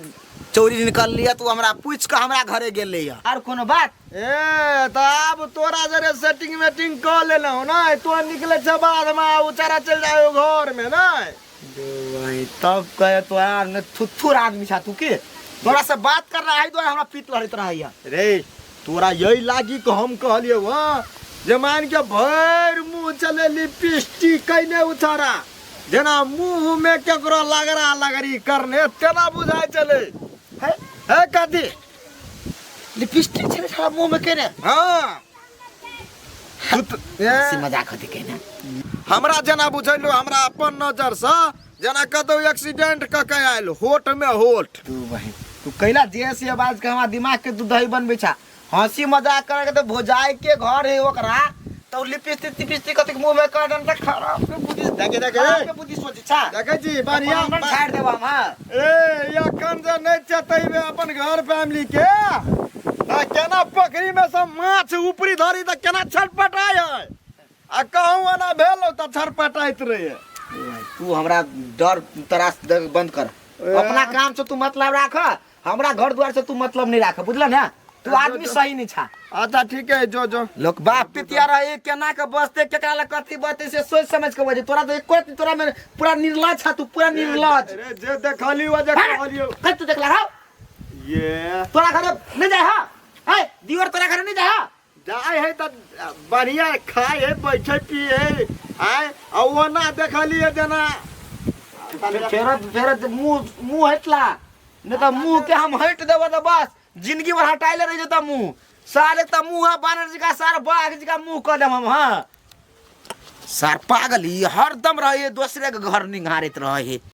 चोरी निकल लिया तू हमरा पूछ के हमरा घरे गेले है और कोनो बात ए तब तोरा जरे सेटिंग मीटिंग कर लेना हो ना तो निकले छ बाद में उचारा चल जाओ घर में ना भाई तब कहे तो यार ने थुथुर आदमी छा तू के तोरा से बात कर रहा है तो हमरा पीत लहरित रहा है रे तोरा यही लागी को हम कहलिए हां जे मान के भर मुंह चले लिपस्टिक कइने उतारा जेना मुंह में केकरो लगरा लगरी करने तेना बुझाई चले है कथी लिपस्टिक छे साला मुंह में केने हाँ सी मजाक होती केने हमरा जेना बुझैलो हमरा अपन नजर से जेना कतौ एक्सीडेंट क के आइल होठ में होठ तू बहन तू कैला जैसे आवाज के हमारा दिमाग के तू दही बनबे छा हंसी मजाक करे के तो भोजाई के घर है ओकरा तो लिपस्टिक कते मुंह में कर दन खराब के बुद्धि देखे के बुद्धि सोची छा देखे छी बढ़िया छाड़ देबा हम हां ए यखन जे नहीं चतैबे अपन घर फैमिली के आ केना पोखरी में सब माछ ऊपरी धरी त केना छटपटाय है आ कहूं ना भेलो त छटपटाइत रहे तू हमरा डर तरास बंद कर अपना काम से तू मतलब राख हमरा घर द्वार से तू मतलब नहीं राख बुझल ना तू आदमी सही नहीं छा अच्छा ठीक है जो लोग बाप पितिया रहे केना के बसते केकरा ला कथी बते से सोच समझ के वजह तोरा तो एको तोरा में पूरा निर्लज छा तू पूरा निर्लज अरे जे देखली वो जे कहलियो कल तू देखला हा ये तोरा घर नहीं जाए हा है दीवार तोरा घर नहीं जाए हा जाए है त बढ़िया खाए है बैठे पिए है आए आ वो ना देखली है जेना फेर मुंह हटला नहीं तो मुंह के हम हट देबो तो बस जिंदगी भर हटाइले रह जता मुंह सारे त मुंह बानर जी का सार बाघ जी का मुंह कर देम हम हां सार पागल ही हरदम रहे दूसरे के घर निंगारित रहे